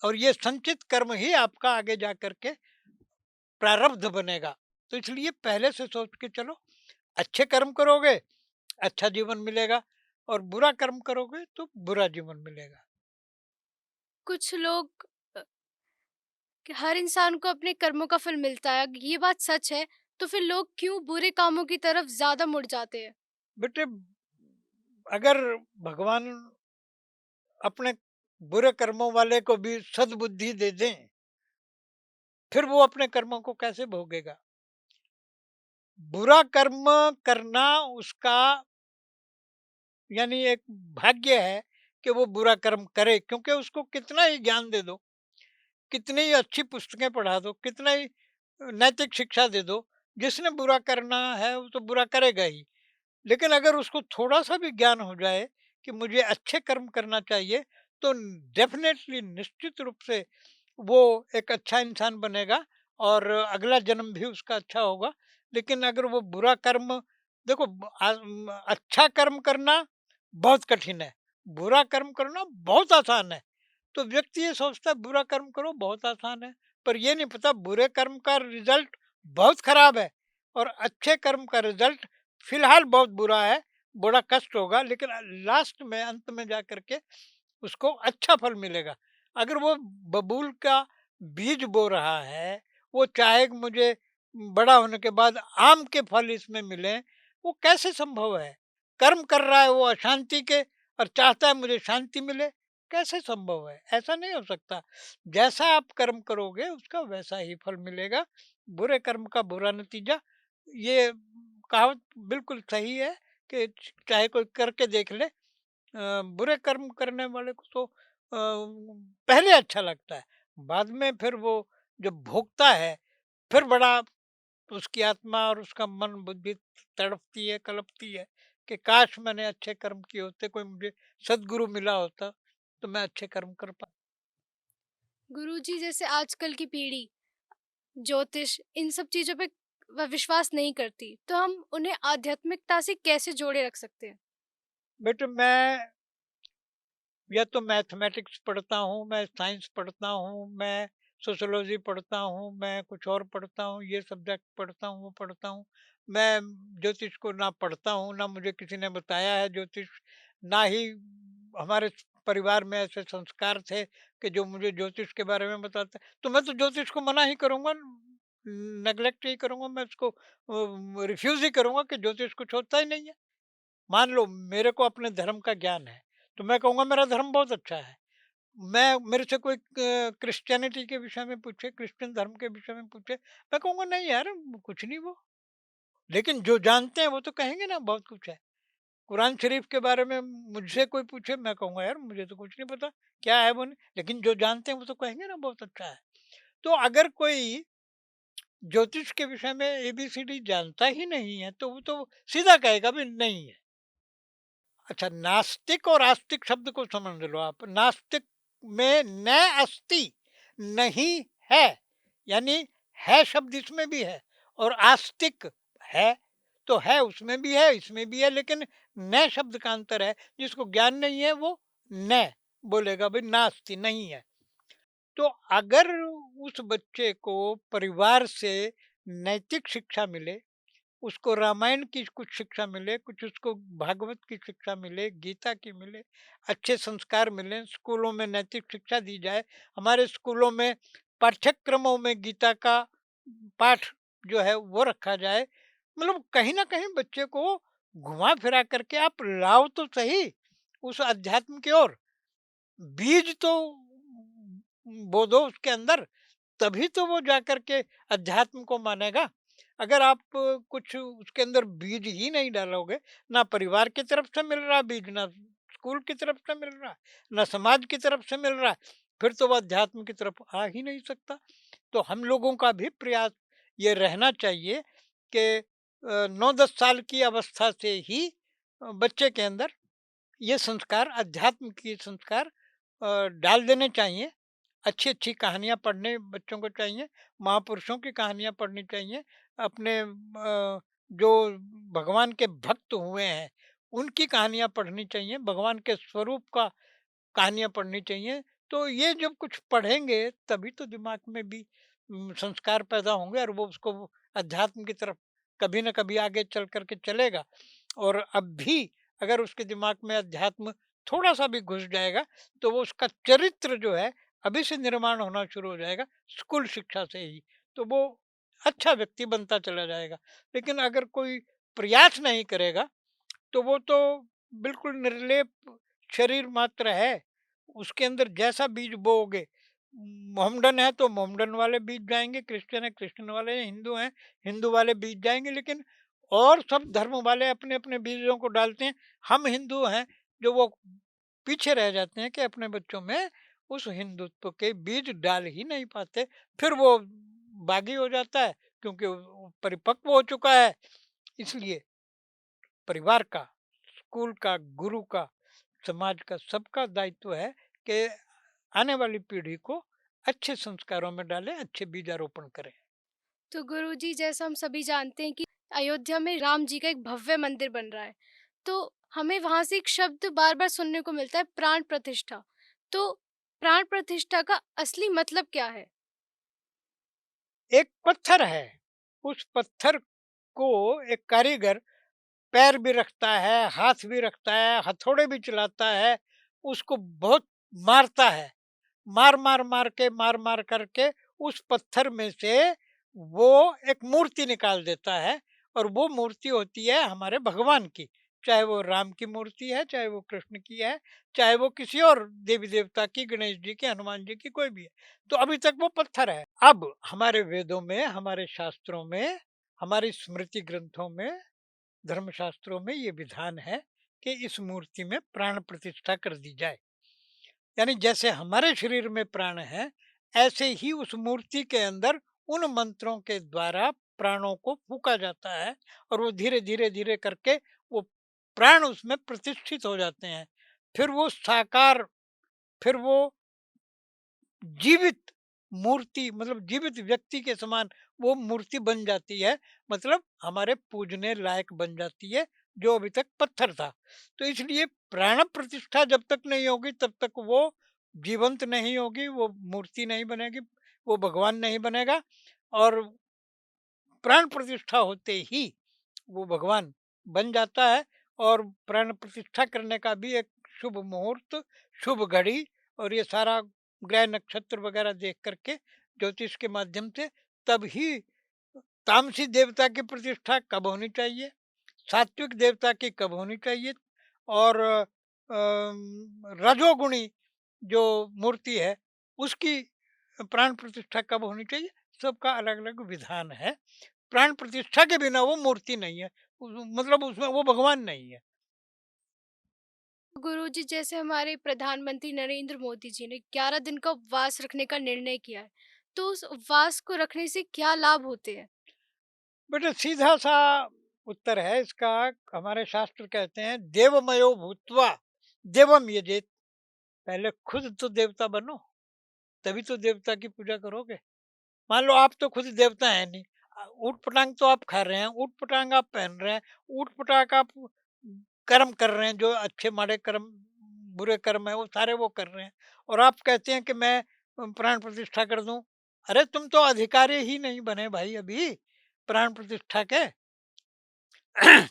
Speaker 1: और ये संचित कर्म ही आपका आगे जा कर के प्रारब्ध बनेगा। तो इसलिए पहले से सोच के चलो, अच्छे कर्म करोगे, अच्छा जीवन मिलेगा, और बुरा कर्म करोगे तो बुरा जीवन मिलेगा।
Speaker 2: कुछ लोग अ, कि हर इंसान को अपने कर्मों का फल मिलता है, ये बात सच है, तो फिर लोग क्यों बुरे कामों की तरफ ज़्यादा मुड़ जाते हैं?
Speaker 1: बेटे, अगर भगवान अपने बुरे कर्मों वाले को भी सद्बुद्धि दे दें, फिर वो अपने कर्मों को कैसे भोगेगा? बुरा कर्म करना उसका यानी एक भाग्य है कि वो बुरा कर्म करे, क्योंकि उसको कितना ही ज्ञान दे दो, कितनी ही अच्छी पुस्तकें पढ़ा दो, कितना ही नैतिक शिक्षा दे दो, जिसने बुरा करना है वो तो बुरा करेगा ही। लेकिन अगर उसको थोड़ा-सा भी ज्ञान हो जाए कि मुझे अच्छे कर्म करना चाहिए, तो डेफ़िनेटली निश्चित रूप से वो एक अच्छा इंसान बनेगा, और अगला जन्म भी उसका अच्छा होगा। लेकिन अगर वो बुरा कर्म, देखो अच्छा कर्म करना बहुत कठिन है, बुरा कर्म करना बहुत आसान है। तो व्यक्ति ये सोचता है बुरा कर्म करो बहुत आसान है, पर ये नहीं पता बुरे कर्म का रिजल्ट बहुत खराब है, और अच्छे कर्म का रिजल्ट फिलहाल बहुत बुरा है, बड़ा कष्ट होगा, लेकिन लास्ट में अंत में जा करके उसको अच्छा फल मिलेगा। अगर वो बबूल का बीज बो रहा है, वो चाहे कि मुझे बड़ा होने के बाद आम के फल इसमें मिले, वो कैसे संभव है? कर्म कर रहा है वो अशांति के, और चाहता है मुझे शांति मिले, कैसे संभव है? ऐसा नहीं हो सकता। जैसा आप कर्म करोगे उसका वैसा ही फल मिलेगा, बुरे कर्म का बुरा नतीजा। ये कहावत बिल्कुल सही है कि चाहे कोई करके देख ले, बुरे कर्म करने वाले को तो पहले अच्छा लगता है, बाद में फिर वो जब भोगता है, फिर बड़ा उसकी आत्मा और उसका मन बुद्धि तड़पती है, कलपती है कि काश मैंने अच्छे कर्म किए होते, कोई मुझे सदगुरु मिला होता तो मैं अच्छे कर्म कर पा।
Speaker 2: गुरुजी, जैसे आजकल की पीढ़ी ज्योतिष इन सब चीज़ों पे विश्वास नहीं करती, तो हम उन्हें आध्यात्मिकता से कैसे जोड़े रख सकते हैं?
Speaker 1: बेटे, मैं या तो मैथमेटिक्स पढ़ता हूँ, मैं साइंस पढ़ता हूँ, मैं सोशियोलॉजी पढ़ता हूँ, मैं कुछ और पढ़ता हूँ, ये सब्जेक्ट पढ़ता हूँ, वो पढ़ता हूँ। मैं ज्योतिष को ना पढ़ता हूँ, ना मुझे किसी ने बताया है ज्योतिष, ना ही हमारे परिवार में ऐसे संस्कार थे कि जो मुझे ज्योतिष के बारे में बताते। तो मैं तो ज्योतिष को मना ही करूँगा, नेगलेक्ट ही करूँगा, मैं उसको रिफ्यूज़ ही करूँगा कि ज्योतिष कुछ होता ही नहीं है। मान लो मेरे को अपने धर्म का ज्ञान है, तो मैं कहूँगा मेरा धर्म बहुत अच्छा है। मैं मेरे से कोई क्रिश्चियनिटी के विषय में पूछे, क्रिश्चियन धर्म के विषय में पूछे, मैं कहूँगा नहीं यार, कुछ नहीं वो। लेकिन जो जानते हैं वो तो कहेंगे ना बहुत कुछ है। कुरान शरीफ के बारे में मुझसे कोई पूछे, मैं कहूँगा यार मुझे तो कुछ नहीं पता, क्या है वो नहीं, लेकिन जो जानते हैं वो तो कहेंगे ना बहुत अच्छा है। तो अगर कोई ज्योतिष के विषय में एबीसीडी जानता ही नहीं है, तो वो तो सीधा कहेगा भी नहीं है। अच्छा, नास्तिक और आस्तिक शब्द को समझ लो आप। नास्तिक में न अस्ति, नहीं है, यानी है शब्द इसमें भी है, और आस्तिक है तो है उसमें भी है, इसमें भी है, लेकिन न शब्द का अंतर है। जिसको ज्ञान नहीं है वो न बोलेगा, भाई नास्ति नहीं है। तो अगर उस बच्चे को परिवार से नैतिक शिक्षा मिले, उसको रामायण की कुछ शिक्षा मिले, कुछ उसको भागवत की शिक्षा मिले, गीता की मिले, अच्छे संस्कार मिलें, स्कूलों में नैतिक शिक्षा दी जाए। हमारे स्कूलों में पाठ्यक्रमों में गीता का पाठ जो है वो रखा जाए। मतलब कहीं न कहीं बच्चे को घुमा-फिरा करके आप लाओ तो सही, उस अध्यात्म की ओर। बीज तो बो दो उसके अंदर, तभी तो वो जाकर के अध्यात्म को मानेगा। अगर आप कुछ उसके अंदर बीज ही नहीं डालोगे, ना परिवार की तरफ से मिल रहा बीज, ना स्कूल की तरफ से मिल रहा, ना समाज की तरफ से मिल रहा, फिर तो वो अध्यात्म की तरफ आ ही नहीं सकता। तो हम लोगों का भी प्रयास ये रहना चाहिए कि 9-10 साल की अवस्था से ही बच्चे के अंदर ये संस्कार, अध्यात्म की संस्कार डाल देने चाहिए। अच्छी-अच्छी कहानियाँ पढ़ने बच्चों को चाहिए, महापुरुषों की कहानियाँ पढ़नी चाहिए, अपने जो भगवान के भक्त हुए हैं, उनकी कहानियाँ पढ़नी चाहिए, भगवान के स्वरूप का कहानियाँ पढ़नी चाहिए। तो ये जब कुछ पढ़ेंगे तभी तो दिमाग में भी संस्कार पैदा होंगे और वो उसको अध्यात्म की तरफ कभी न कभी आगे चल कर के चलेगा। और अब भी अगर उसके दिमाग में अध्यात्म थोड़ा-सा भी घुस जाएगा, तो वो उसका चरित्र जो है अभी से निर्माण होना शुरू हो जाएगा, स्कूल शिक्षा से ही। तो वो अच्छा व्यक्ति बनता चला जाएगा। लेकिन अगर कोई प्रयास नहीं करेगा, तो वो तो बिल्कुल निर्लेप शरीर मात्र है। उसके अंदर जैसा बीज बोओगे, मोहम्मडन है तो मोहम्मडन वाले बीज जाएँगे, क्रिश्चियन है क्रिश्चियन वाले, हिंदू हैं हिंदू वाले बीज जाएँगे। लेकिन और सब धर्म वाले अपने-अपने बीजों को डालते हैं। हम हिंदू हैं जो वो पीछे रह जाते हैं कि अपने बच्चों में उस हिंदुत्व के बीज डाल ही नहीं पाते। फिर वो बागी हो जाता है, क्योंकि वो परिपक्व हो चुका है। इसलिए परिवार का, स्कूल का, गुरु का, समाज का, सबका दायित्व है कि आने वाली पीढ़ी को अच्छे संस्कारों में डालें, अच्छे बीजारोपण करें।
Speaker 2: तो गुरुजी, जैसा हम सभी जानते हैं कि अयोध्या में राम जी का एक भव्य मंदिर बन रहा है, तो हमें वहाँ से एक शब्द बार-बार सुनने को मिलता है, प्राण प्रतिष्ठा। तो प्राण प्रतिष्ठा का असली मतलब क्या है?
Speaker 1: एक पत्थर है, उस पत्थर को एक कारीगर पैर भी रखता है, हाथ भी रखता है, हथौड़े भी चलाता है, उसको बहुत मारता है। मार-मार करके उस पत्थर में से वो एक मूर्ति निकाल देता है, और वो मूर्ति होती है हमारे भगवान की। चाहे वो राम की मूर्ति है, चाहे वो कृष्ण की है, चाहे वो किसी और देवी-देवता की, गणेश जी की, हनुमान जी की, कोई भी है। तो अभी तक वो पत्थर है। अब हमारे वेदों में, हमारे शास्त्रों में, हमारी स्मृति ग्रंथों में, धर्मशास्त्रों में ये विधान है कि इस मूर्ति में प्राण प्रतिष्ठा कर दी जाए। यानी जैसे हमारे शरीर में प्राण है, ऐसे ही उस मूर्ति के अंदर उन मंत्रों के द्वारा प्राणों को फूका जाता है, और वो धीरे धीरे धीरे करके वो प्राण उसमें प्रतिष्ठित हो जाते हैं। फिर वो साकार, फिर वो जीवित मूर्ति, मतलब जीवित व्यक्ति के समान वो मूर्ति बन जाती है। मतलब हमारे पूजने लायक बन जाती है, जो अभी तक पत्थर था। तो इसलिए प्राण प्रतिष्ठा जब तक नहीं होगी तब तक वो जीवंत नहीं होगी, वो मूर्ति नहीं बनेगी, वो भगवान नहीं बनेगा। और प्राण प्रतिष्ठा होते ही वो भगवान बन जाता है। और प्राण प्रतिष्ठा करने का भी एक शुभ मुहूर्त, शुभ घड़ी, और ये सारा ग्रह नक्षत्र वगैरह देख करके ज्योतिष के माध्यम से, तब ही तामसी देवता की प्रतिष्ठा कब होनी चाहिए, सात्विक देवता की कब होनी चाहिए, और रजोगुणी जो मूर्ति है उसकी प्राण प्रतिष्ठा कब होनी चाहिए, सबका अलग अलग विधान है। प्राण प्रतिष्ठा के बिना वो मूर्ति नहीं है, मतलब उसमें वो भगवान नहीं है।
Speaker 2: गुरुजी, जैसे हमारे प्रधानमंत्री नरेंद्र मोदी जी ने 11 दिन का उपवास रखने का निर्णय किया है, तो उस उपवास को रखने से क्या लाभ होते हैं?
Speaker 1: बेटा सीधा सा उत्तर है इसका। हमारे शास्त्र कहते हैं देवमयो भूतवा देवम यजेत। पहले खुद तो देवता बनो, तभी तो देवता की पूजा करोगे। मान लो आप तो खुद देवता है नहीं, ऊट पटांग तो आप खा रहे हैं, ऊट पटांग आप पहन रहे हैं, ऊट पटांग आप कर्म कर रहे हैं, जो अच्छे माड़े कर्म, बुरे कर्म है वो सारे वो कर रहे हैं, और आप कहते हैं कि मैं प्राण प्रतिष्ठा कर दूं। अरे तुम तो अधिकारी ही नहीं बने भाई अभी प्राण प्रतिष्ठा के।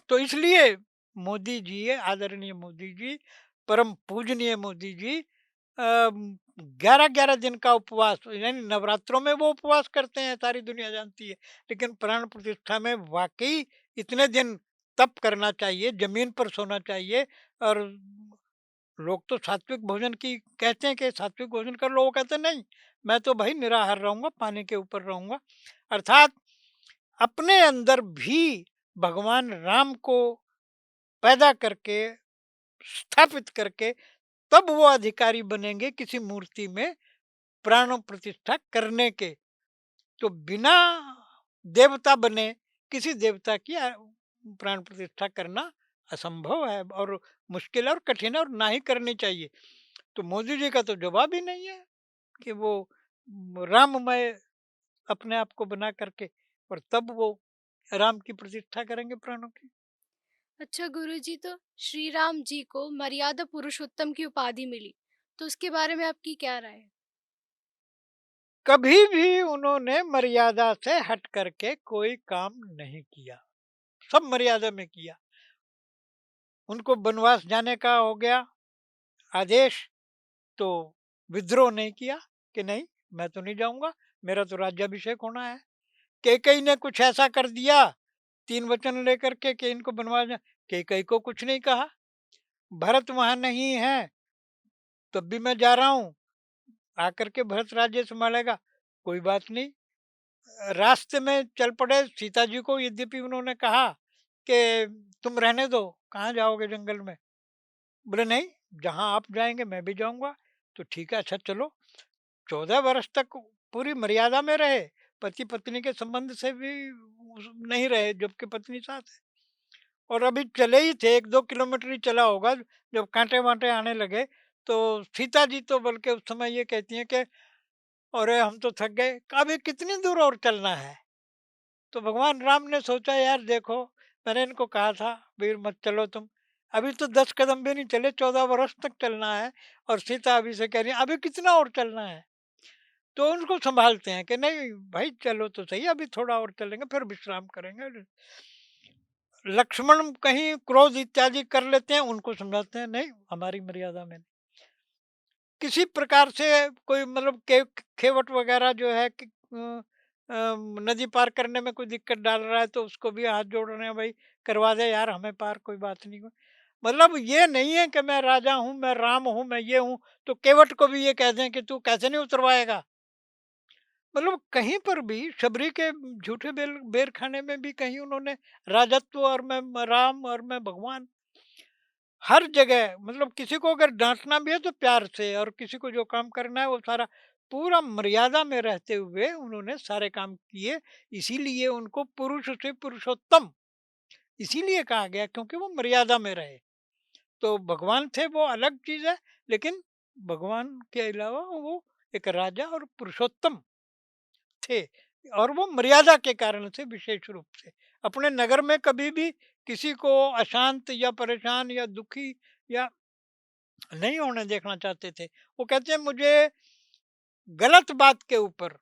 Speaker 1: तो इसलिए मोदी जी, आदरणीय मोदी जी, परम पूजनीय मोदी जी, 11-11 दिन का उपवास, यानी नवरात्रों में वो उपवास करते हैं, सारी दुनिया जानती है। लेकिन प्राण प्रतिष्ठा में वाक़ई इतने दिन तप करना चाहिए, ज़मीन पर सोना चाहिए, और लोग तो सात्विक भोजन की कहते हैं कि सात्विक भोजन कर लो, वो कहते हैं नहीं, मैं तो भाई निराहार रहूँगा, पानी के ऊपर रहूँगा। अर्थात अपने अंदर भी भगवान राम को पैदा करके, स्थापित करके, तब वो अधिकारी बनेंगे किसी मूर्ति में प्राण प्रतिष्ठा करने के। तो बिना देवता बने किसी देवता की प्राण प्रतिष्ठा करना असंभव है और मुश्किल है और कठिन है और ना ही करनी चाहिए। तो मोदी जी का तो जवाब ही नहीं है कि वो राममय अपने आप को बना करके और तब वो राम की प्रतिष्ठा करेंगे प्राणों की।
Speaker 2: अच्छा गुरुजी, तो श्री राम जी को मर्यादा पुरुषोत्तम की उपाधि मिली, तो उसके बारे में आपकी क्या राय है?
Speaker 1: कभी भी उन्होंने मर्यादा से हट करके कोई काम नहीं किया, सब मर्यादा में किया। उनको वनवास जाने का हो गया आदेश, तो विद्रोह नहीं किया कि नहीं, मैं तो नहीं जाऊंगा, मेरा तो राज्याभिषेक होना है। कैकई ने कुछ ऐसा कर दिया, तीन वचन लेकर के इनको बनवा जा, कैकई को कुछ नहीं कहा। भरत वहां नहीं है, तब भी मैं जा रहा हूँ, आकर के भरत राज्य संभालेगा, कोई बात नहीं। रास्ते में चल पड़े सीता जी को, यद्यपि उन्होंने कहा कि तुम रहने दो, कहाँ जाओगे जंगल में। बोले नहीं, जहाँ आप जाएंगे मैं भी जाऊंगा। तो ठीक है, अच्छा चलो। 14 वर्ष तक पूरी मर्यादा में रहे, पति पत्नी के संबंध से भी नहीं रहे, जबकि पत्नी साथ है। और अभी चले ही थे, 1-2 किलोमीटर ही चला होगा, जब कांटे वांटे आने लगे, तो सीता जी तो बल्कि उस समय ये कहती हैं कि अरे हम तो थक गए। कहा, अभी कितनी दूर और चलना है। तो भगवान राम ने सोचा, यार देखो, मैंने इनको कहा था वीर मत चलो तुम, अभी तो 10 कदम भी नहीं चले, 14 वर्ष तक चलना है। और सीता अभी से कह रही है अभी कितना और चलना है। तो उनको संभालते हैं कि नहीं भाई चलो तो सही, अभी थोड़ा और चलेंगे फिर विश्राम करेंगे। लक्ष्मण कहीं क्रोध इत्यादि कर लेते हैं, उनको समझाते हैं नहीं, हमारी मर्यादा में नहीं। किसी प्रकार से कोई मतलब खेवट वगैरह जो है कि नदी पार करने में कोई दिक्कत डाल रहा है, तो उसको भी हाथ जोड़ रहे हैं, भाई करवा दे यार हमें पार, कोई बात नहीं। मतलब ये नहीं है कि मैं राजा हूँ, मैं राम हूँ, मैं ये हूँ, तो केवट को भी ये कह दें कि तू कैसे नहीं उतरवाएगा। मतलब कहीं पर भी शबरी के झूठे बेल बेर खाने में भी कहीं उन्होंने राजत्व और मैं राम और मैं भगवान, हर जगह मतलब किसी को अगर डांटना भी है तो प्यार से, और किसी को जो काम करना है वो सारा पूरा मर्यादा में रहते हुए उन्होंने सारे काम किए। इसीलिए उनको पुरुष से पुरुषोत्तम इसीलिए कहा गया क्योंकि वो मर्यादा में रहे। तो भगवान थे वो अलग चीज है, लेकिन भगवान के अलावा वो एक राजा और पुरुषोत्तम थे। और वो मर्यादा के कारण से विशेष रूप से अपने नगर में कभी भी किसी को अशांत या परेशान या दुखी या नहीं होने देखना चाहते थे। वो कहते हैं मुझे गलत बात के ऊपर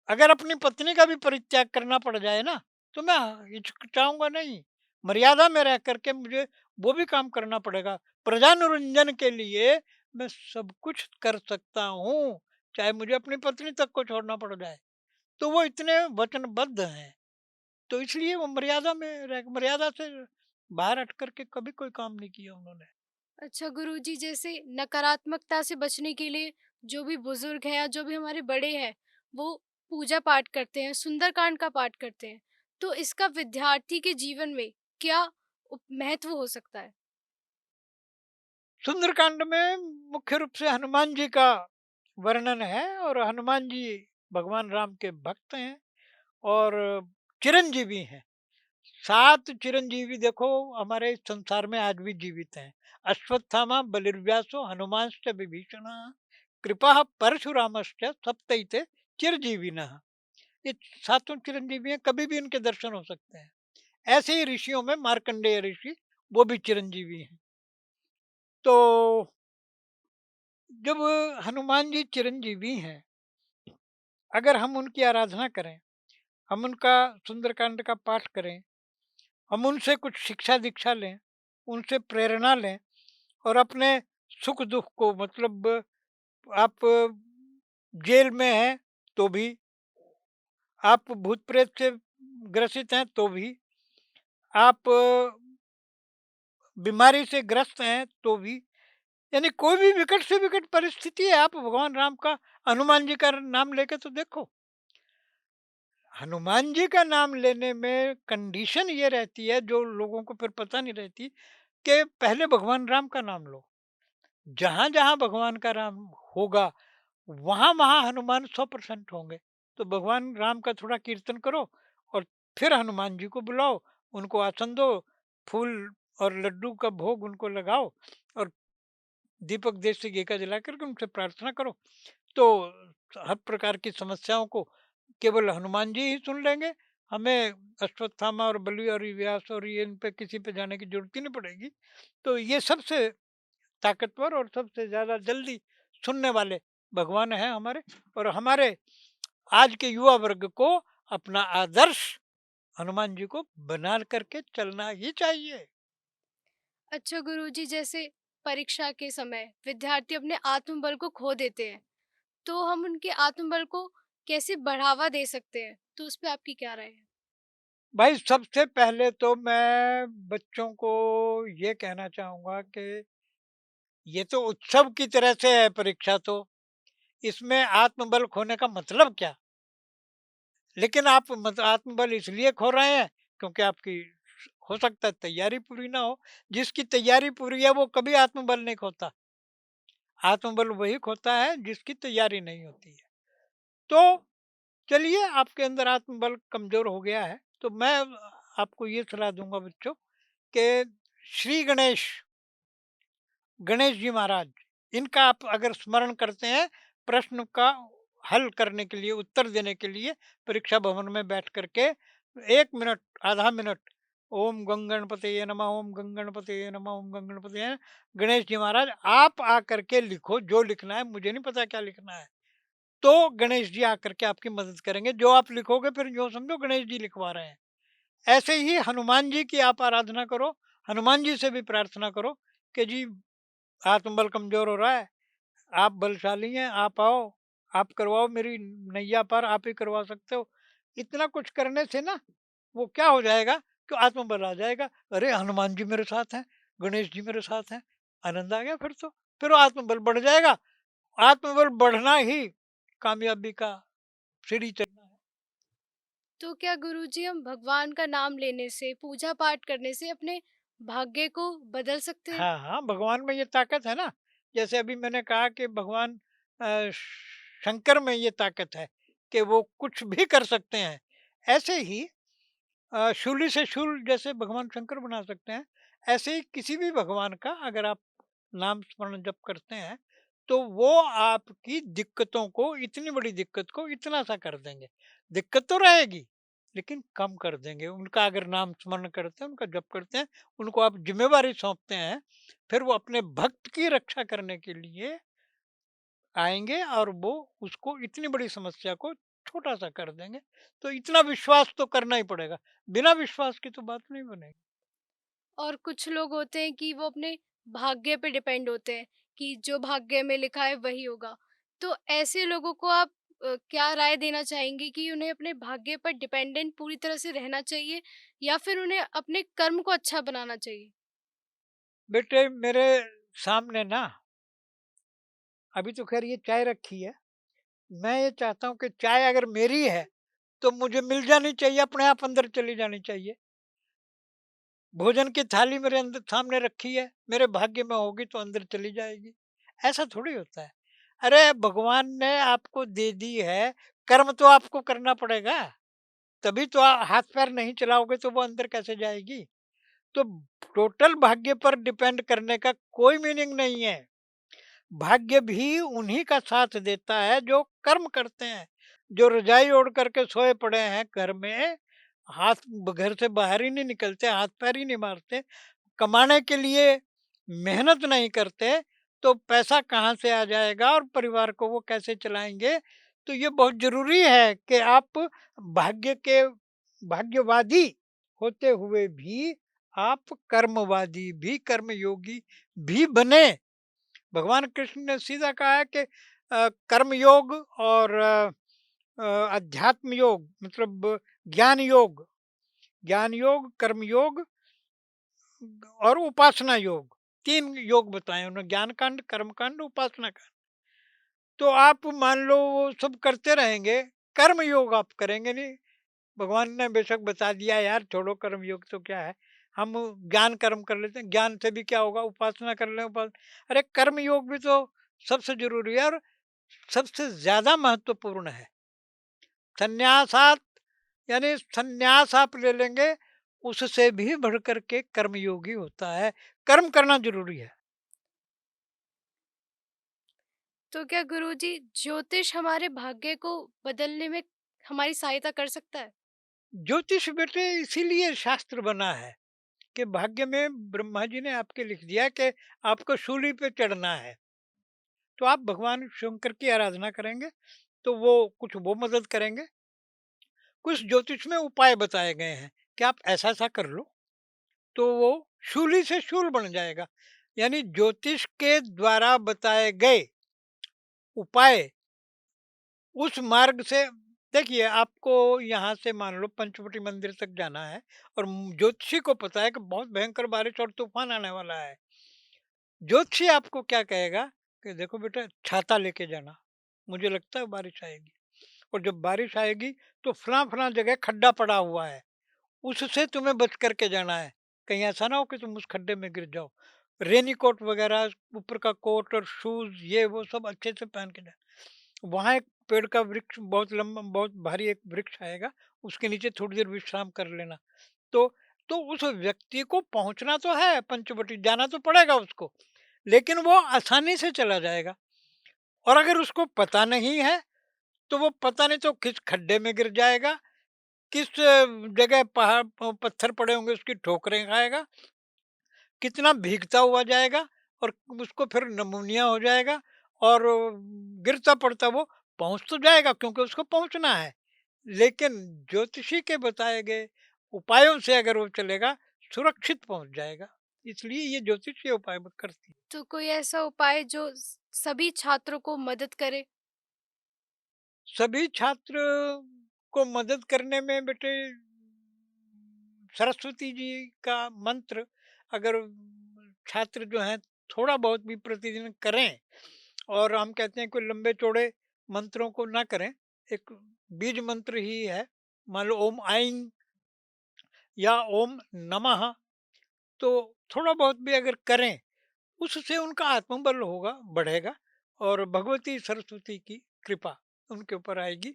Speaker 1: अगर अपनी पत्नी का भी परित्याग करना पड़ जाए ना, तो मैं हिचकिचाऊंगा नहीं, मर्यादा में रह करके मुझे वो भी काम करना पड़ेगा। प्रजानुरंजन के लिए मैं सब कुछ कर सकता हूँ, चाहे मुझे अपनी पत्नी तक को छोड़ना पड़ जाए। तो वो इतने वचनबद्ध हैं, तो इसलिए वो मर्यादा में रह मर्यादा से बाहर हट करके कभी कोई काम नहीं किया उन्होंने।
Speaker 2: अच्छा गुरुजी, जैसे नकारात्मकता से बचने के लिए जो भी बुजुर्ग हैं या जो भी हमारे बड़े हैं, वो पूजा पाठ करते हैं, सुंदरकांड का पाठ करते हैं, तो इसका विद्यार्थी के जीवन में क्या महत्व हो सकता है?
Speaker 1: सुंदरकांड में मुख्य रूप से हनुमान जी का वर्णन है, और हनुमान जी भगवान राम के भक्त हैं और चिरंजीवी हैं। 7 चिरंजीवी देखो हमारे इस संसार में आज भी जीवित हैं। अश्वत्थामा बलिर्व्यासो हनुमांश्च विभीषण, कृपा परशुरामश्च सप्तैते चिरजीविनः। ये 7 चिरंजीवी हैं, कभी भी इनके दर्शन हो सकते हैं। ऐसे ही ऋषियों में मार्कंडेय ऋषि, वो भी चिरंजीवी हैं। तो जब हनुमान जी चिरंजीवी हैं, अगर हम उनकी आराधना करें, हम उनका सुंदरकांड का पाठ करें, हम उनसे कुछ शिक्षा दीक्षा लें, उनसे प्रेरणा लें, और अपने सुख दुख को मतलब आप जेल में हैं तो भी, आप भूत प्रेत से ग्रसित हैं तो भी, आप बीमारी से ग्रस्त हैं तो भी, यानी कोई भी विकट से विकट परिस्थिति है, आप भगवान राम का, हनुमान जी का नाम लेके तो देखो। हनुमान जी का नाम लेने में कंडीशन ये रहती है, जो लोगों को फिर पता नहीं रहती, कि पहले भगवान राम का नाम लो। जहाँ-जहाँ भगवान का नाम होगा, वहाँ-वहाँ हनुमान 100% होंगे। तो भगवान राम का थोड़ा कीर्तन करो और फिर हनुमान जी को बुलाओ, उनको आसन दो, फूल और लड्डू का भोग उनको लगाओ और दीपक देश से घी का जला कर के उनसे प्रार्थना करो। तो हर प्रकार की समस्याओं को केवल हनुमान जी ही सुन लेंगे। हमें अश्वत्थामा और बलि और व्यास और ये इन पे किसी पे जाने की ज़रूरत ही नहीं पड़ेगी। तो ये सबसे ताकतवर और सबसे ज़्यादा जल्दी सुनने वाले भगवान हैं हमारे, और हमारे आज के युवा वर्ग को अपना आदर्श हनुमान जी को बना करके चलना ही चाहिए।
Speaker 2: अच्छा गुरुजी, जैसे परीक्षा के समय विद्यार्थी अपने आत्मबल को खो देते हैं, तो हम उनके आत्मबल को कैसे बढ़ावा दे सकते हैं? तो उस पे आपकी क्या राय है?
Speaker 1: भाई सबसे पहले तो मैं बच्चों को ये कहना चाहूँगा कि ये तो उत्सव की तरह से है परीक्षा तो, इसमें आत्मबल खोने का मतलब क्या? लेकिन आप आत्मबल इसलिए खो रहे हैं क्योंकि आपकी हो सकता है तैयारी पूरी ना हो। जिसकी तैयारी पूरी है वो कभी आत्मबल नहीं खोता। आत्मबल वही खोता है जिसकी तैयारी नहीं होती है। तो चलिए, आपके अंदर आत्मबल कमज़ोर हो गया है, तो मैं आपको ये सलाह दूँगा बच्चों कि श्री गणेश, गणेश जी महाराज, इनका आप अगर स्मरण करते हैं, प्रश्न का हल करने के लिए, उत्तर देने के लिए परीक्षा भवन में बैठ कर के 1 मिनट, आधा मिनट, ओम गं गणपतये नमः, ओम गं गणपतये नमः, ओम गं गणपतये नमः, गणेश जी महाराज आप आकर के लिखो जो लिखना है, मुझे नहीं पता क्या लिखना है। तो गणेश जी आकर के आपकी मदद करेंगे, जो आप लिखोगे फिर यूँ समझो गणेश जी लिखवा रहे हैं। ऐसे ही हनुमान जी की आप आराधना करो, हनुमान जी से भी प्रार्थना करो कि जी आत्मबल कमज़ोर हो रहा है, आप बलशाली हैं, आप आओ, आप करवाओ मेरी नैया पार, आप ही करवा सकते हो। इतना कुछ करने से ना वो क्या हो जाएगा कि आत्मबल आ जाएगा। अरे! हनुमान जी मेरे साथ हैं, गणेश जी मेरे साथ हैं, आनंद आ गया फिर तो। फिर वो आत्मबल बढ़ जाएगा। आत्मबल बढ़ना ही कामयाबी का सीढ़ी चढ़ना है।
Speaker 2: तो क्या गुरुजी हम भगवान का नाम लेने से, पूजा पाठ करने से अपने भाग्य को बदल सकते हैं?
Speaker 1: हाँ, हाँ, भगवान में ये ताकत है ना। जैसे अभी मैंने कहा कि भगवान शंकर में ये ताकत है कि वो कुछ भी कर सकते हैं। ऐसे ही शूली से शूल जैसे भगवान शंकर बना सकते हैं, ऐसे ही किसी भी भगवान का अगर आप नाम स्मरण जप करते हैं, तो वो आपकी दिक्कतों को, इतनी बड़ी दिक्कत को इतना सा कर देंगे। दिक्कत तो रहेगी, लेकिन कम कर देंगे। उनका अगर नाम स्मरण करते हैं, उनका जप करते हैं, उनको आप ज़िम्मेवारी सौंपते हैं, फिर वो अपने भक्त की रक्षा करने के लिए आएँगे और वो उसको, इतनी बड़ी समस्या को छोटा-सा कर देंगे। तो इतना विश्वास तो करना ही पड़ेगा, बिना विश्वास की तो बात नहीं बनेगी।
Speaker 2: और कुछ लोग होते हैं कि वो अपने भाग्य पे डिपेंड होते हैं कि जो भाग्य में लिखा है वही होगा। तो ऐसे लोगों को आप क्या राय देना चाहेंगे कि उन्हें अपने भाग्य पर डिपेंडेंट पूरी तरह से रहना चाहिए या फिर उन्हें अपने कर्म को अच्छा बनाना चाहिए?
Speaker 1: बेटे मेरे सामने ना, अभी तो ख़ैर ये चाय रखी है, मैं ये चाहता हूँ कि चाय अगर मेरी है, तो मुझे मिल जानी चाहिए, अपने आप अंदर चली जानी चाहिए। भोजन की थाली मेरे अंदर सामने रखी है, मेरे भाग्य में होगी तो अंदर चली जाएगी। ऐसा थोड़ी होता है। अरे! भगवान ने आपको दे दी है, कर्म तो आपको करना पड़ेगा, तभी तो हाथ-पैर नहीं चलाओगे तो वो अंदर कैसे जाएगी? तो टोटल भाग्य पर डिपेंड करने का कोई मीनिंग नहीं है। भाग्य भी उन्हीं का साथ देता है जो कर्म करते हैं। जो रज़ाई ओढ़ करके सोए पड़े हैं घर में, हाथ घर से बाहर ही नहीं निकलते, हाथ-पैर ही नहीं मारते, कमाने के लिए मेहनत नहीं करते, तो पैसा कहाँ से आ जाएगा और परिवार को वो कैसे चलाएँगे? तो ये बहुत ज़रूरी है कि आप भाग्य के भाग्यवादी होते हुए भी आप कर्मवादी भी, कर्मयोगी भी बने। भगवान कृष्ण ने सीधा कहा है कि कर्म योग और अध्यात्म योग, मतलब ज्ञान योग, कर्म योग और उपासना योग, 3 योग बताए उन्होंने, ज्ञान कांड, कर्म कांड, उपासना कांड। तो आप मान लो वो सब करते रहेंगे, कर्म योग आप करेंगे नहीं। भगवान ने बेशक बता दिया यार छोड़ो कर्म योग तो क्या है, हम ज्ञान कर्म कर लेते हैं, ज्ञान से भी क्या होगा, उपासना कर लें उपास। अरे कर्म योग भी तो सबसे जरूरी है और सबसे ज्यादा महत्वपूर्ण है। संन्यासात, यानी संन्यास आप ले लेंगे, उससे भी बढ़ कर के कर्मयोगी होता है। कर्म करना जरूरी है।
Speaker 2: तो क्या गुरुजी ज्योतिष हमारे भाग्य को बदलने में हमारी सहायता कर सकता है?
Speaker 1: ज्योतिष बेटे इसीलिए शास्त्र बना है कि भाग्य में ब्रह्मा जी ने आपके लिख दिया कि आपको सूली पे चढ़ना है। तो आप भगवान शंकर की आराधना करेंगे तो वो कुछ वो मदद करेंगे। कुछ ज्योतिष में उपाय बताए गए हैं कि आप ऐसा ऐसा कर लो तो वो शूली से शूल बन जाएगा। यानी ज्योतिष के द्वारा बताए गए उपाय, उस मार्ग से। देखिए आपको यहाँ से मान लो पंचवटी मंदिर तक जाना है और ज्योतिषी को पता है कि बहुत भयंकर बारिश और तूफान आने वाला है। ज्योतिषी आपको क्या कहेगा कि देखो बेटा छाता लेके जाना, मुझे लगता है बारिश आएगी। और जब बारिश आएगी तो फला फला जगह खड्डा पड़ा हुआ है, उससे तुम्हें बच करके जाना है। कहीं ऐसा ना हो कि तुम उस खड्डे में गिर जाओ। रेनी कोट वगैरह, ऊपर का कोट और शूज ये वो सब अच्छे से पहन के जाना। वहाँ एक पेड़ का वृक्ष बहुत लंबा बहुत भारी एक वृक्ष आएगा, उसके नीचे थोड़ी देर विश्राम कर लेना। तो तो उस व्यक्ति को पहुंचना तो है, पंचवटी जाना तो पड़ेगा उसको, लेकिन वो आसानी से चला जाएगा। और अगर उसको पता नहीं है तो वो पता नहीं तो किस खड्डे में गिर जाएगा, किस जगह पहाड़ पत्थर पड़े होंगे उसकी ठोकरें खाएगा, कितना भीगता हुआ जाएगा और उसको फिर नमूनिया हो जाएगा। और गिरता पड़ता वो पहुंच तो जाएगा क्योंकि उसको पहुंचना है, लेकिन ज्योतिषी के बताए गए उपायों से अगर वो चलेगा सुरक्षित पहुंच जाएगा। इसलिए ये ज्योतिष ये उपाय करती है।
Speaker 2: तो कोई ऐसा उपाय जो सभी छात्रों को मदद करे?
Speaker 1: सभी छात्र को मदद करने में बेटे सरस्वती जी का मंत्र, अगर छात्र जो हैं थोड़ा बहुत भी प्रतिदिन करें, और हम कहते हैं कोई लंबे चौड़े मंत्रों को ना करें, एक बीज मंत्र ही है, मान लो ओम आइंग या ओम नमः, तो थोड़ा बहुत भी अगर करें उससे उनका आत्मबल होगा, बढ़ेगा। और भगवती सरस्वती की कृपा उनके ऊपर आएगी।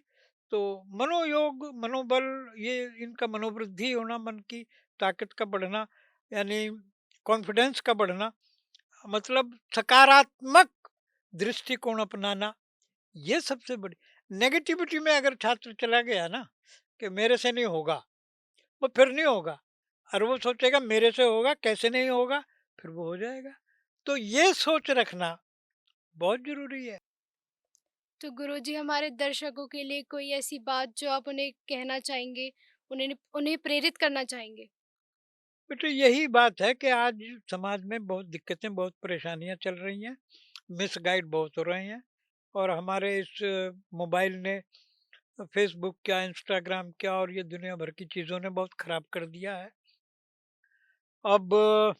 Speaker 1: तो मनोयोग, मनोबल, ये इनका मनोवृद्धि होना, मन की ताकत का बढ़ना, यानी कॉन्फिडेंस का बढ़ना, मतलब सकारात्मक दृष्टिकोण अपनाना, ये सबसे बड़ी। नेगेटिविटी में अगर छात्र चला गया ना कि मेरे से नहीं होगा, वो फिर नहीं होगा। और वो सोचेगा मेरे से होगा, कैसे नहीं होगा, फिर वो हो जाएगा। तो ये सोच रखना बहुत ज़रूरी है।
Speaker 2: तो गुरुजी हमारे दर्शकों के लिए कोई ऐसी बात जो आप उन्हें कहना चाहेंगे, उन्हें उन्हें प्रेरित करना चाहेंगे?
Speaker 1: बेटे यही बात है कि आज समाज में बहुत दिक्कतें, बहुत परेशानियाँ चल रही हैं, मिसगाइड बहुत हो रहे हैं। और हमारे इस मोबाइल ने, फ़ेसबुक क्या, इंस्टाग्राम क्या, और ये दुनिया भर की चीज़ों ने बहुत ख़राब कर दिया है। अब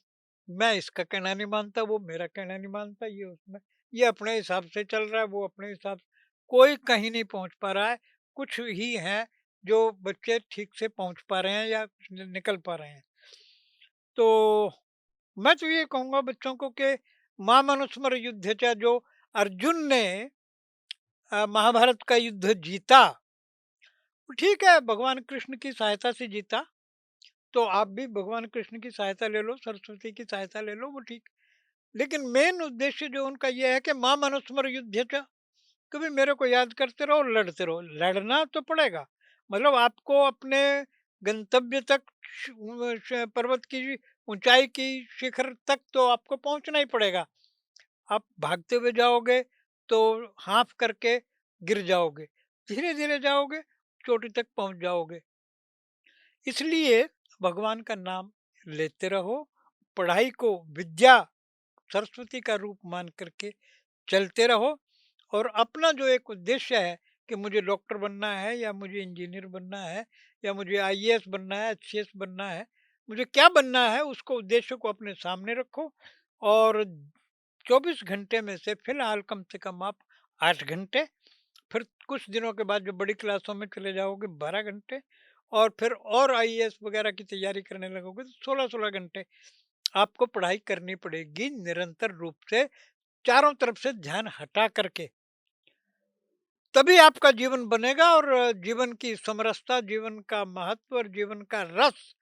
Speaker 1: मैं इसका कहना नहीं मानता, वो मेरा कहना नहीं मानता, ये उसमें, ये अपने हिसाब से चल रहा है, वो अपने हिसाब से, कोई कहीं नहीं पहुंच पा रहा है। कुछ ही हैं जो बच्चे ठीक से पहुंच पा रहे हैं या निकल पा रहे हैं। तो मैं तो ये कहूंगा बच्चों को कि माँ मनुस्मर युद्ध च, जो अर्जुन ने महाभारत का युद्ध जीता, वो ठीक है भगवान कृष्ण की सहायता से जीता। तो आप भी भगवान कृष्ण की सहायता ले लो, सरस्वती की सहायता ले लो, वो ठीक। लेकिन मेन उद्देश्य जो उनका ये है कि माँ मनुस्मर युद्ध च, कभी मेरे को याद करते रहो, लड़ते रहो। लड़ना तो पड़ेगा, मतलब आपको अपने गंतव्य तक, पर्वत की ऊंचाई की शिखर तक तो आपको पहुंचना ही पड़ेगा। आप भागते हुए जाओगे तो हाफ करके गिर जाओगे, धीरे धीरे जाओगे चोटी तक पहुंच जाओगे। इसलिए भगवान का नाम लेते रहो, पढ़ाई को विद्या सरस्वती का रूप मान करके चलते रहो। और अपना जो एक उद्देश्य है कि मुझे डॉक्टर बनना है या मुझे इंजीनियर बनना है या मुझे आईएएस बनना है, एचसीएस बनना है, मुझे क्या बनना है, उसको उद्देश्य को अपने सामने रखो और 24 घंटे में से फिलहाल कम से कम आप 8 घंटे, फिर कुछ दिनों के बाद जो बड़ी क्लासों में चले जाओगे 12 घंटे, और फिर और आईएएस वगैरह की तैयारी करने लगोगे तो 16-16 घंटे आपको पढ़ाई करनी पड़ेगी निरंतर रूप से, चारों तरफ से ध्यान हटा करके। तभी आपका जीवन बनेगा और जीवन की समरसता, जीवन का महत्व और जीवन का रस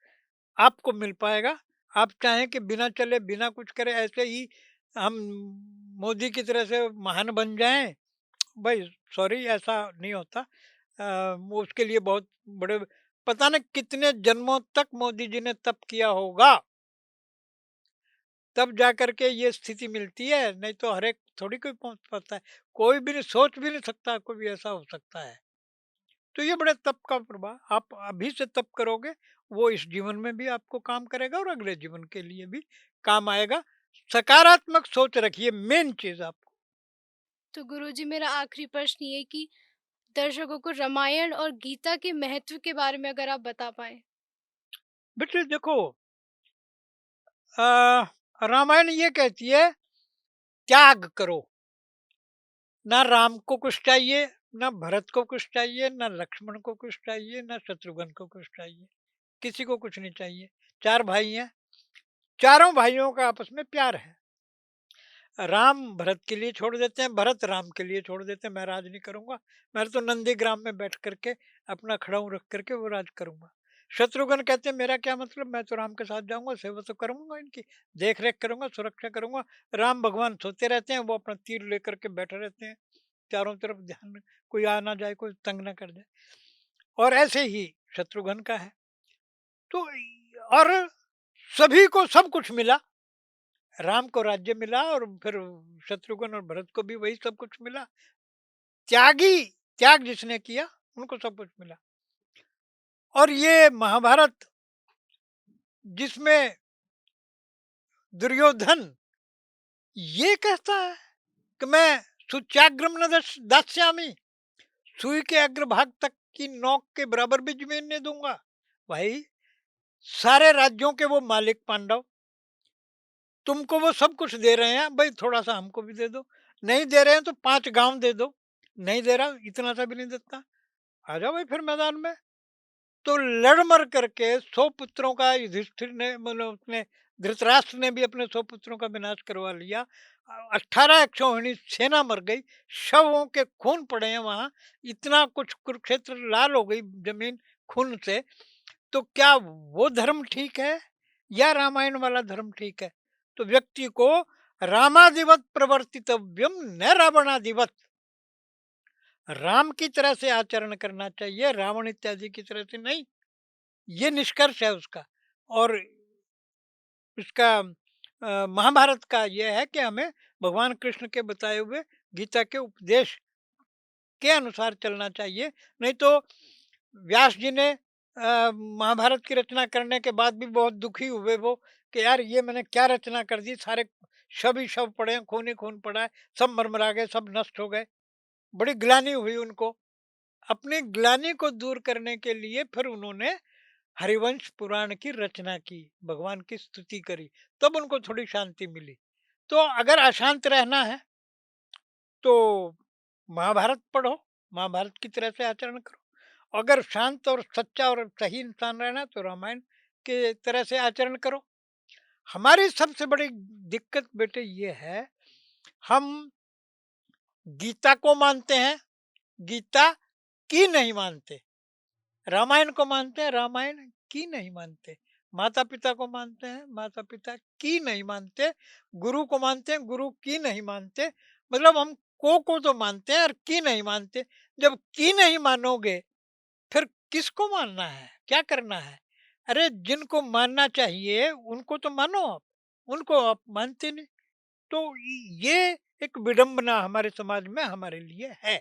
Speaker 1: आपको मिल पाएगा। आप चाहें कि बिना चले, बिना कुछ करे ऐसे ही हम मोदी की तरह से महान बन जाएँ, भई सॉरी ऐसा नहीं होता। वो उसके लिए बहुत बड़े, पता नहीं कितने जन्मों तक मोदी जी ने तप किया होगा, तब जा कर के ये स्थिति मिलती है, नहीं तो हर एक थोड़ी कोई पहुँच पाता है। कोई भी नहीं सोच भी नहीं सकता कोई भी ऐसा हो सकता है। तो ये बड़े तप का प्रभाव, आप अभी से तप करोगे, वो इस जीवन में भी आपको काम करेगा और अगले जीवन के लिए भी काम आएगा। सकारात्मक सोच रखिए, मेन चीज़ आपको।
Speaker 2: तो गुरुजी, मेरा आखिरी प्रश्न ये कि दर्शकों को रामायण और गीता के महत्व के बारे में अगर आप बता पाएँ?
Speaker 1: बेटे देखो, रामायण ये कहती है त्याग करो। ना राम को कुछ चाहिए, ना भरत को कुछ चाहिए, ना लक्ष्मण को कुछ चाहिए, ना शत्रुघ्न को कुछ चाहिए। किसी को कुछ नहीं चाहिए। 4 भाई हैं, चारों भाइयों का आपस में प्यार है। राम भरत के लिए छोड़ देते हैं, भरत राम के लिए छोड़ देते हैं, मैं राज नहीं करूँगा, मैं तो नंदीग्राम में बैठ कर के अपना खड़ाऊँ रख कर के वो राज करूँगा। शत्रुघ्न कहते हैं मेरा क्या मतलब, मैं तो राम के साथ जाऊँगा, सेवा तो करूँगा इनकी, देख-रेख करूँगा, सुरक्षा करूँगा। राम भगवान सोते रहते हैं, वो अपना तीर लेकर के बैठे रहते हैं, चारों तरफ ध्यान, कोई आ ना जाए, कोई तंग ना कर जाए। और ऐसे ही शत्रुघ्न का है। तो और सभी को सब कुछ मिला, राम को राज्य मिला और फिर शत्रुघ्न और भरत को भी वही सब कुछ मिला। त्यागी, त्याग जिसने किया उनको सब कुछ मिला। और ये महाभारत जिसमें दुर्योधन ये कहता है कि मैं सुच्याग्रम न दास्यामि, सुई के अग्रभाग तक की नोक के बराबर भी जमीन नहीं दूंगा। भाई सारे राज्यों के वो मालिक पांडव, तुमको वो सब कुछ दे रहे हैं, भाई थोड़ा सा हमको भी दे दो। नहीं दे रहे हैं तो 5 गांव दे दो, नहीं दे रहा इतना सा भी नहीं देता, आ जाओ भाई फिर मैदान में। तो लड़ मर करके 100 पुत्रों का युधिष्ठिर ने, मतलब अपने धृतराष्ट्र ने भी अपने 100 पुत्रों का विनाश करवा लिया। 18 अक्षौहिणी सेना मर गई, शवों के खून पड़े हैं वहां, इतना कुछ कुरुक्षेत्र लाल हो गई जमीन खून से। तो क्या वो धर्म ठीक है या रामायण वाला धर्म ठीक है? तो व्यक्ति को रामादिवत प्रवर्तितव्यम न रावणादिवत, राम की तरह से आचरण करना चाहिए, रावण इत्यादि की तरह से नहीं। ये निष्कर्ष है उसका। और इसका महाभारत का ये है कि हमें भगवान कृष्ण के बताए हुए गीता के उपदेश के अनुसार चलना चाहिए। नहीं तो व्यास जी ने महाभारत की रचना करने के बाद भी बहुत दुखी हुए वो, कि यार ये मैंने क्या रचना कर दी, सारे शव ही शव पड़े हैं, खून ही खून पड़ा है, सब मरमरा गए, सब नष्ट हो गए। बड़ी ग्लानि हुई उनको। अपनी ग्लानि को दूर करने के लिए फिर उन्होंने हरिवंश पुराण की रचना की, भगवान की स्तुति करी, तब उनको थोड़ी शांति मिली। तो अगर अशांत रहना है तो महाभारत पढ़ो, महाभारत की तरह से आचरण करो। अगर शांत और सच्चा और सही इंसान रहना है तो रामायण के तरह से आचरण करो। हमारी सबसे बड़ी दिक्कत बेटे ये है, हम गीता को मानते हैं, गीता की नहीं मानते। रामायण को मानते हैं, रामायण की नहीं मानते। माता पिता को मानते हैं, माता पिता की नहीं मानते। गुरु को मानते हैं, गुरु की नहीं मानते। मतलब हम को तो मानते हैं और की नहीं मानते। जब की नहीं मानोगे फिर किसको मानना है, क्या करना है? अरे जिनको मानना चाहिए उनको तो मानो आप, उनको आप मानते नहीं। तो ये एक विडंबना हमारे समाज में हमारे लिए है।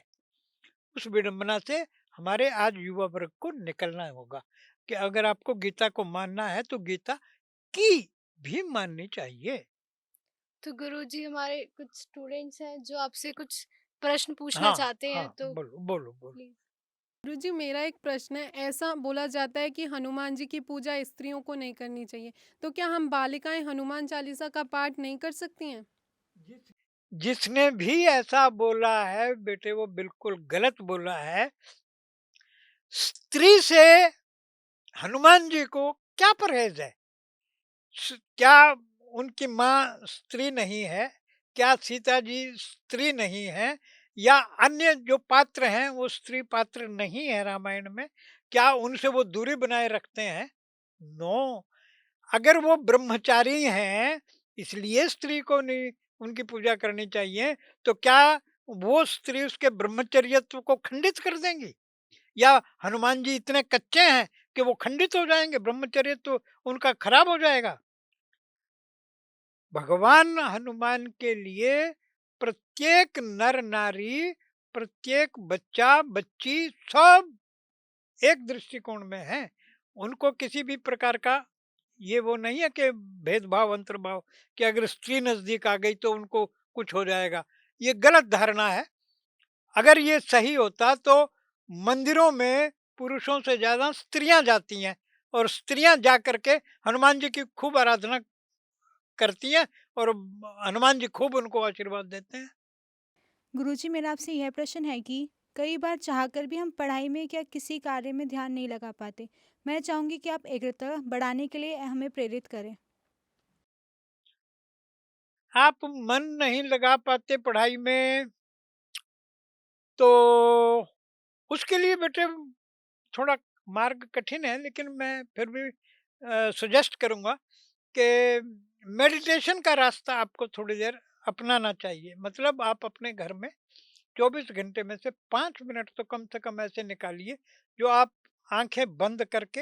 Speaker 1: उस विडंबना से हमारे आज युवा वर्ग को निकलना होगा कि अगर आपको गीता को मानना है तो गीता की भी माननी चाहिए।
Speaker 2: तो गुरुजी, हमारे कुछ स्टूडेंट्स हैं जो आपसे कुछ प्रश्न पूछना
Speaker 1: हाँ,
Speaker 2: चाहते हैं,
Speaker 1: हाँ,
Speaker 2: तो
Speaker 1: बोलो, बोलो, बोलो।
Speaker 2: प्लीज़।
Speaker 3: गुरुजी मेरा एक प्रश्न है, ऐसा बोला जाता है कि हनुमान जी की पूजा स्त्रियों को नहीं करनी चाहिए, तो क्या हम बालिकाएं हनुमान चालीसा का पाठ नहीं कर सकती हैं?
Speaker 1: जिसने भी ऐसा बोला है बेटे वो बिल्कुल गलत बोला है। स्त्री से हनुमान जी को क्या परहेज है? क्या उनकी माँ स्त्री नहीं है? क्या सीता जी स्त्री नहीं है? या अन्य जो पात्र हैं वो स्त्री पात्र नहीं है रामायण में? क्या उनसे वो दूरी बनाए रखते हैं? नो। अगर वो ब्रह्मचारी हैं इसलिए स्त्री को नहीं उनकी पूजा करनी चाहिए, तो क्या वो स्त्री उसके ब्रह्मचर्यत्व को खंडित कर देंगी? या हनुमान जी इतने कच्चे हैं कि वो खंडित हो जाएंगे, ब्रह्मचर्य तो उनका खराब हो जाएगा? भगवान हनुमान के लिए प्रत्येक नर नारी, प्रत्येक बच्चा बच्ची सब एक दृष्टिकोण में है। उनको किसी भी प्रकार का ये वो नहीं है कि भेदभाव अंतर्भाव, कि अगर स्त्री नजदीक आ गई तो उनको कुछ हो जाएगा। ये गलत धारणा है। अगर ये सही होता तो मंदिरों में पुरुषों से ज्यादा स्त्रियां जाती हैं, और स्त्रियां जा करके हनुमान जी की खूब आराधना करती हैं, और हनुमान जी खूब उनको आशीर्वाद देते हैं।
Speaker 4: गुरुजी मेरा आपसे यह प्रश्न है कि कई बार चाहकर भी हम पढ़ाई में या किसी कार्य में ध्यान नहीं लगा पाते। मैं चाहूँगी कि आप एकाग्रता बढ़ाने के लिए हमें प्रेरित करें।
Speaker 1: आप मन नहीं लगा पाते पढ़ाई में, तो उसके लिए बेटे थोड़ा मार्ग कठिन है, लेकिन मैं फिर भी सजेस्ट करूंगा कि मेडिटेशन का रास्ता आपको थोड़ी देर अपनाना चाहिए। मतलब आप अपने घर में 24 घंटे में से 5 मिनट तो कम से कम ऐसे निकालिए जो आप आंखें बंद करके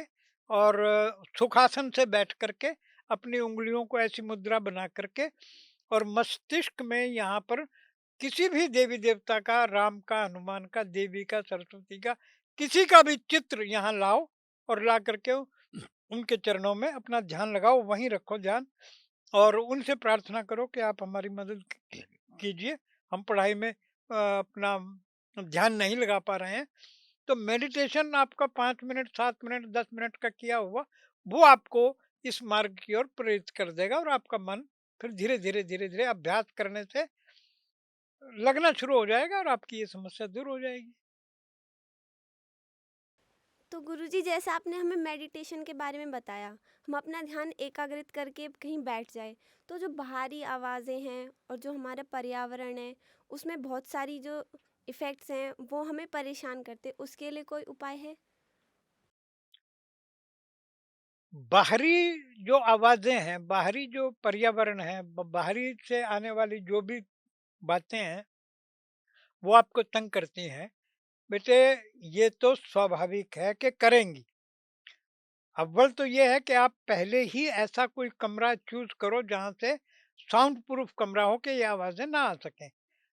Speaker 1: और सुखासन से बैठ करके अपनी उंगलियों को ऐसी मुद्रा बना करके और मस्तिष्क में यहाँ पर किसी भी देवी देवता का, राम का, हनुमान का, देवी का, सरस्वती का, किसी का भी चित्र यहाँ लाओ, और ला करके उनके चरणों में अपना ध्यान लगाओ, वहीं रखो ध्यान, और उनसे प्रार्थना करो कि आप हमारी मदद कीजिए। हम पढ़ाई में अपना ध्यान नहीं लगा पा रहे हैं। तो मेडिटेशन आपका 5 मिनट, 7 मिनट, 10 मिनट का किया हुआ वो आपको इस मार्ग की ओर प्रेरित कर देगा, और आपका मन फिर धीरे धीरे धीरे धीरे अभ्यास करने से लगना शुरू हो जाएगा, और आपकी ये समस्या दूर हो जाएगी।
Speaker 5: तो गुरुजी जैसे आपने हमें मेडिटेशन के बारे में बताया, हम अपना ध्यान एकाग्रित करके कहीं बैठ जाए, तो जो बाहरी आवाज़ें हैं और जो हमारा पर्यावरण है उसमें बहुत सारी जो इफ़ेक्ट्स हैं वो हमें परेशान करते, उसके लिए कोई उपाय है?
Speaker 1: बाहरी जो आवाजें हैं, बाहरी जो पर्यावरण है, बाहरी से आने वाली जो भी बातें हैं वो आपको तंग करती हैं बेटे। ये तो स्वाभाविक है कि करेंगी। अव्वल तो ये है कि आप पहले ही ऐसा कोई कमरा चूज करो जहाँ से साउंड प्रूफ कमरा हो कि ये आवाज़ें ना आ सकें।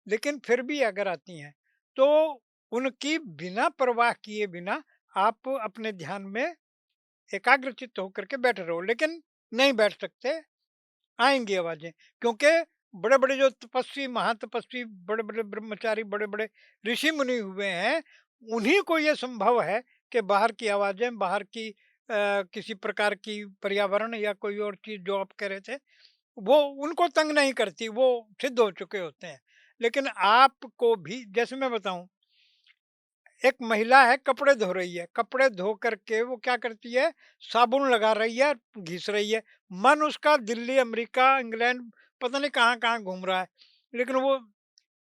Speaker 1: लेकिन फिर भी अगर आती हैं तो उनकी बिना परवाह किए बिना आप अपने ध्यान में एकाग्रचित्त होकर के बैठे रहो। लेकिन नहीं बैठ सकते, आएंगी आवाज़ें, क्योंकि बड़े-बड़े जो तपस्वी, महातपस्वी, बड़े-बड़े ब्रह्मचारी, बड़े-बड़े ऋषि मुनि हुए हैं, उन्हीं को ये संभव है कि बाहर की आवाज़ें, बाहर की किसी प्रकार की पर्यावरण या कोई और चीज़ जो आप कह रहे थे, वो उनको तंग नहीं करती, वो सिद्ध हो चुके होते हैं। लेकिन आपको भी जैसे मैं बताऊँ, एक महिला है कपड़े धो रही है, कपड़े धो करके वो क्या करती है, साबुन लगा रही है, घिस रही है। मन उसका दिल्ली, अमेरिका, इंग्लैंड, पता नहीं कहाँ-कहाँ घूम रहा है। लेकिन वो,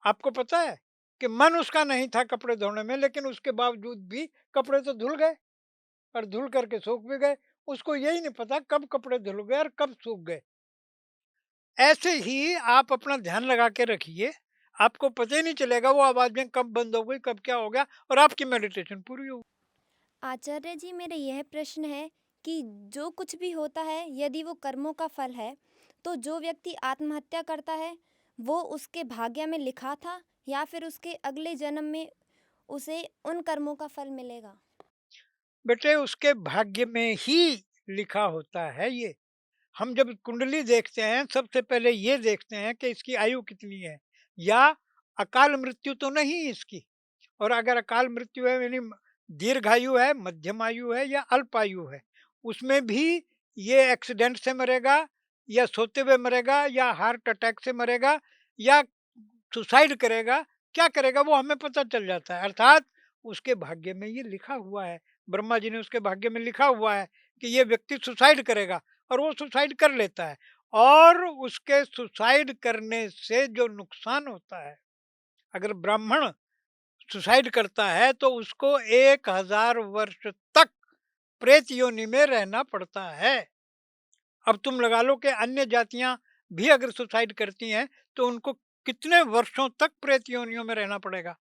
Speaker 1: आपको पता है कि मन उसका नहीं था कपड़े धोने में, लेकिन उसके बावजूद भी कपड़े तो धुल गए, और धुल करके सूख भी गए। उसको यही नहीं पता कब कपड़े धुल गए और कब सूख गए। ऐसे ही आप अपना ध्यान लगा के रखिए, आपको पता ही नहीं चलेगा वो आवाज़ें कब बंद हो गई, कब क्या हो गया, और आपकी मेडिटेशन पूरी हो।
Speaker 5: आचार्य जी मेरा यह प्रश्न है कि जो कुछ भी होता है यदि वो कर्मों का फल है, तो जो व्यक्ति आत्महत्या करता है वो उसके भाग्य में लिखा था या फिर उसके अगले जन्म में उसे उन कर्मों का फल मिलेगा?
Speaker 1: बेटे उसके भाग्य में ही लिखा होता है ये। हम जब कुंडली देखते हैं सबसे पहले ये देखते हैं कि इसकी आयु कितनी है, या अकाल मृत्यु तो नहीं इसकी। और अगर अकाल मृत्यु है यानी दीर्घायु है, मध्यम आयु है या अल्पायु है, उसमें भी ये एक्सीडेंट से मरेगा या सोते हुए मरेगा या हार्ट अटैक से मरेगा या सुसाइड करेगा, क्या करेगा वो हमें पता चल जाता है। अर्थात उसके भाग्य में ये लिखा हुआ है, ब्रह्मा जी ने उसके भाग्य में लिखा हुआ है कि ये व्यक्ति सुसाइड करेगा और वो सुसाइड कर लेता है। और उसके सुसाइड करने से जो नुकसान होता है, अगर ब्राह्मण सुसाइड करता है तो उसको 1000 वर्ष तक प्रेत योनि में रहना पड़ता है। अब तुम लगा लो कि अन्य जातियां भी अगर सुसाइड करती हैं तो उनको कितने वर्षों तक प्रेत योनियों में रहना पड़ेगा।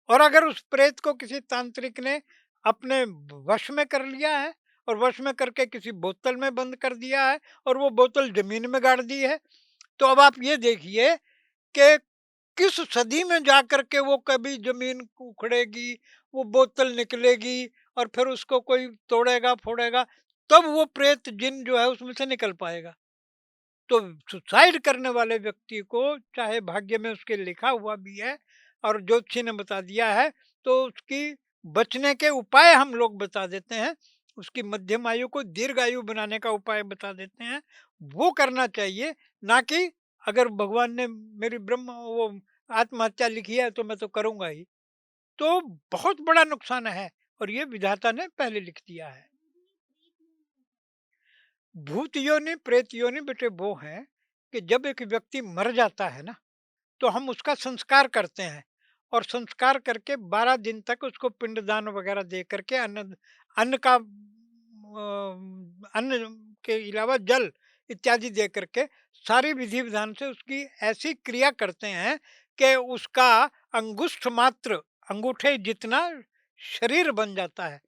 Speaker 1: और अगर उस प्रेत को किसी तांत्रिक ने अपने वश में कर लिया है और वश में करके किसी बोतल में बंद कर दिया है और वो बोतल जमीन में गाड़ दी है, तो अब आप ये देखिए कि किस सदी में जाकर के वो कभी जमीन उखड़ेगी, वो बोतल निकलेगी और फिर उसको कोई तोड़ेगा फोड़ेगा, तब वो प्रेत जिन जो है उसमें से निकल पाएगा। तो सुसाइड करने वाले व्यक्ति को चाहे भाग्य में उसके लिखा हुआ भी है और ज्योतिषी ने बता दिया है, तो उसकी बचने के उपाय हम लोग बता देते हैं, उसकी मध्यम आयु को दीर्घायु बनाने का उपाय बता देते हैं, वो करना चाहिए। ना कि अगर भगवान ने मेरी ब्रह्म वो आत्महत्या लिखी है तो मैं तो करूंगा ही, तो बहुत बड़ा नुकसान है और ये विधाता ने पहले लिख दिया है। भूत योनि प्रेत योनि बेटे वो हैं कि जब एक व्यक्ति मर जाता है ना, तो हम उसका संस्कार करते हैं और संस्कार करके 12 दिन तक उसको पिंडदान वगैरह दे करके अन्न अन्न का अन्न के अलावा जल इत्यादि दे करके सारी विधि विधान से उसकी ऐसी क्रिया करते हैं कि उसका अंगुष्ठ मात्र अंगूठे जितना शरीर बन जाता है।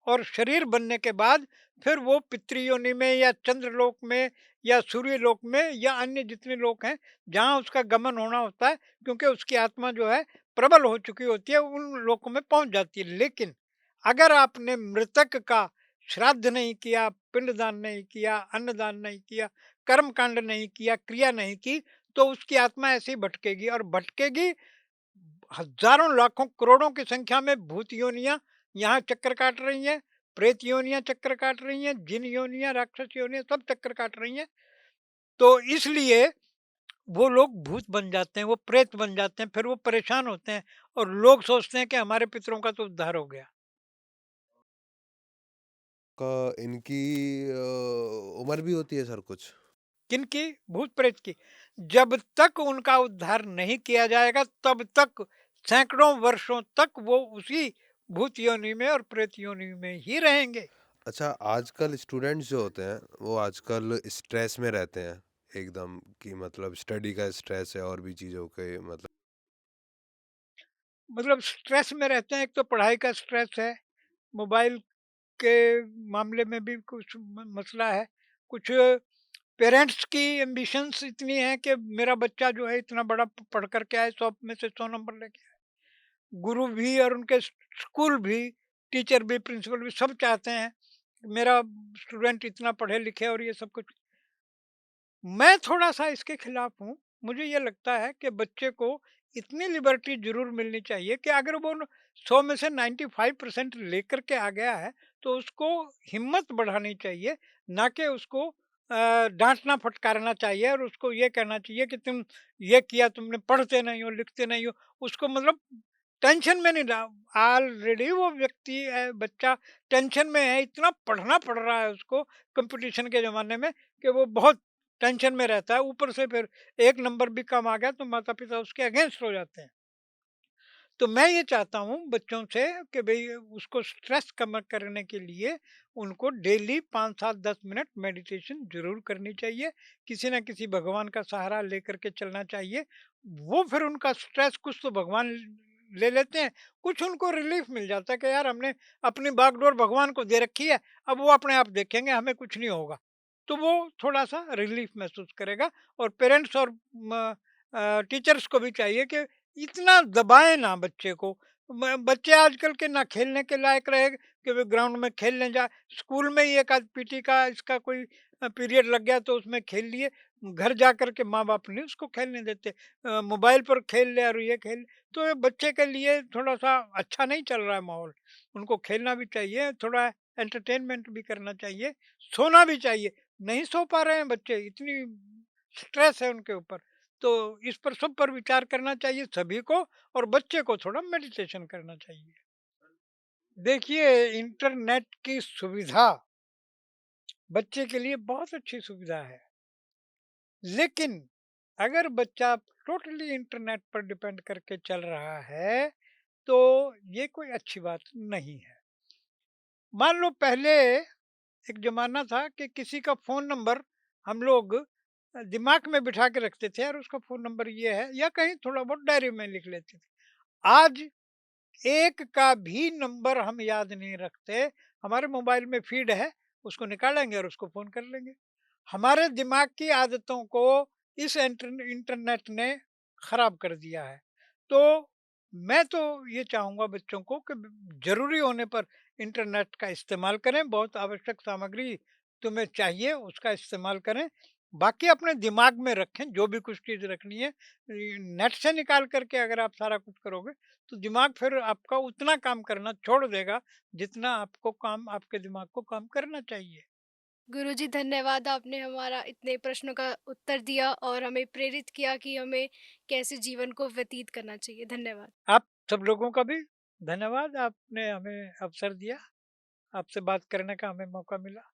Speaker 1: और शरीर बनने के बाद फिर वो पितृयोनि में या चंद्रलोक में या सूर्यलोक में या अन्य जितने लोक हैं जहाँ उसका गमन होना होता है, क्योंकि उसकी आत्मा जो है प्रबल हो चुकी होती है, उन लोकों में पहुंच जाती है। लेकिन अगर आपने मृतक का श्राद्ध नहीं किया, पिंडदान नहीं किया, अन्नदान नहीं किया, कर्म कांड नहीं किया, क्रिया नहीं की, तो उसकी आत्मा ऐसे ही भटकेगी और भटकेगी। हजारों लाखों करोड़ों की संख्या में भूत योनियां यहाँ चक्कर काट रही हैं, प्रेत योनियां चक्कर काट रही हैं, जिन योनियां राक्षस योनियां सब चक्कर काट रही हैं। तो इसलिए वो लोग भूत बन जाते हैं, वो प्रेत बन जाते हैं, फिर वो परेशान होते हैं और लोग सोचते हैं कि हमारे पितरों का तो उद्धार हो गया।
Speaker 6: का इनकी उम्र भी होती है सर कुछ?
Speaker 1: किनकी? भूत प्रेत की। जब तक उनका उद्धार नहीं किया जाएगा तब तक सैकड़ों वर्षों तक वो उसी भूत योनि में और प्रेत योनि में ही रहेंगे।
Speaker 6: अच्छा, आजकल स्टूडेंट्स जो होते हैं, वो आजकल स्ट्रेस में रहते हैं एकदम, कि मतलब स्टडी का स्ट्रेस है और भी चीज़ों के मतलब।
Speaker 1: मतलब स्ट्रेस में रहते हैं, एक तो पढ़ाई का स्ट्रेस है, मोबाइल के मामले में भी कुछ मसला है, कुछ पेरेंट्स की एम्बिशंस इतनी है कि मेरा बच्चा जो है इतना बड़ा पढ़ कर के आए, 100 में से 100 नंबर लेके आए। गुरु भी और उनके स्कूल भी, टीचर भी, प्रिंसिपल भी सब चाहते हैं कि मेरा स्टूडेंट इतना पढ़े लिखे और ये सब कुछ। मैं थोड़ा-सा इसके खिलाफ हूँ। मुझे ये लगता है कि बच्चे को इतनी लिबर्टी ज़रूर मिलनी चाहिए कि अगर वो 100 में से 95% लेकर के आ गया है, तो उसको हिम्मत बढ़ानी चाहिए, ना कि उसको डाँटना फटकारना चाहिए और उसको ये कहना चाहिए कि तुम ये किया, तुमने पढ़ते नहीं हो, लिखते नहीं हो। उसको मतलब टेंशन में नहीं डा ऑलरेडी वो व्यक्ति बच्चा टेंशन में है, इतना पढ़ना पड़ रहा है उसको कॉम्पिटिशन के ज़माने में कि वो बहुत टेंशन में रहता है। ऊपर से फिर 1 नंबर भी कम आ गया तो माता-पिता उसके अगेंस्ट हो जाते हैं। तो मैं ये चाहता हूँ बच्चों से कि भई उसको स्ट्रेस कम करने के लिए उनको डेली 5, 7, 10 मिनट मेडिटेशन ज़रूर करनी चाहिए। किसी न किसी भगवान का सहारा लेकर के चलना चाहिए। वो फिर उनका स्ट्रेस कुछ तो भगवान ले लेते हैं, कुछ उनको रिलीफ़ मिल जाता है कि यार हमने अपनी बागडोर भगवान को दे रखी है, अब वो अपने आप देखेंगे, हमें कुछ नहीं होगा। तो वो थोड़ा-सा रिलीफ़ महसूस करेगा और पेरेंट्स और टीचर्स को भी चाहिए कि इतना दबाएँ ना बच्चे को। बच्चे आजकल के ना खेलने के लायक रहे कि वे ग्राउंड में खेलने जाए। स्कूल में ही एक आध पीटी का इसका कोई पीरियड लग गया तो उसमें खेल लिए। घर जा कर के माँ बाप नहीं उसको खेलने देते, मोबाइल पर खेल ले और ये खेल, तो ये बच्चे के लिए थोड़ा सा अच्छा नहीं चल रहा है माहौल। उनको खेलना भी चाहिए, थोड़ा एंटरटेनमेंट भी करना चाहिए, सोना भी चाहिए। नहीं सो पा रहे हैं बच्चे, इतनी स्ट्रेस है उनके ऊपर। तो इस पर सब पर विचार करना चाहिए सभी को, और बच्चे को थोड़ा मेडिटेशन करना चाहिए। देखिए, इंटरनेट की सुविधा बच्चे के लिए बहुत अच्छी सुविधा है, लेकिन अगर बच्चा टोटली इंटरनेट पर डिपेंड करके चल रहा है, तो ये कोई अच्छी बात नहीं है। मान लो पहले एक ज़माना था कि किसी का फ़ोन नंबर हम लोग दिमाग में बिठा के रखते थे, और उसका फ़ोन नंबर ये है, या कहीं थोड़ा बहुत डायरी में लिख लेते थे। आज एक का भी नंबर हम याद नहीं रखते। हमारे मोबाइल में फ़ीड है, उसको निकालेंगे और उसको फ़ोन कर लेंगे। हमारे दिमाग की आदतों को इस इंटरनेट ने ख़राब कर दिया है। तो मैं तो ये चाहूँगा बच्चों को कि ज़रूरी होने पर इंटरनेट का इस्तेमाल करें, बहुत आवश्यक सामग्री तुम्हें चाहिए उसका इस्तेमाल करें। बाकी अपने दिमाग में रखें, जो भी कुछ चीज़ रखनी है, नेट से निकाल कर के अगर आप सारा कुछ करोगे, तो दिमाग फिर आपका उतना काम करना छोड़ देगा, जितना आपको काम आपके दिमाग को काम करना चाहिए।
Speaker 2: गुरुजी धन्यवाद, आपने हमारा इतने प्रश्नों का उत्तर दिया और हमें प्रेरित किया कि हमें कैसे जीवन को व्यतीत करना चाहिए। धन्यवाद।
Speaker 1: आप सब लोगों का भी धन्यवाद, आपने हमें अवसर दिया, आपसे बात करने का हमें मौका मिला।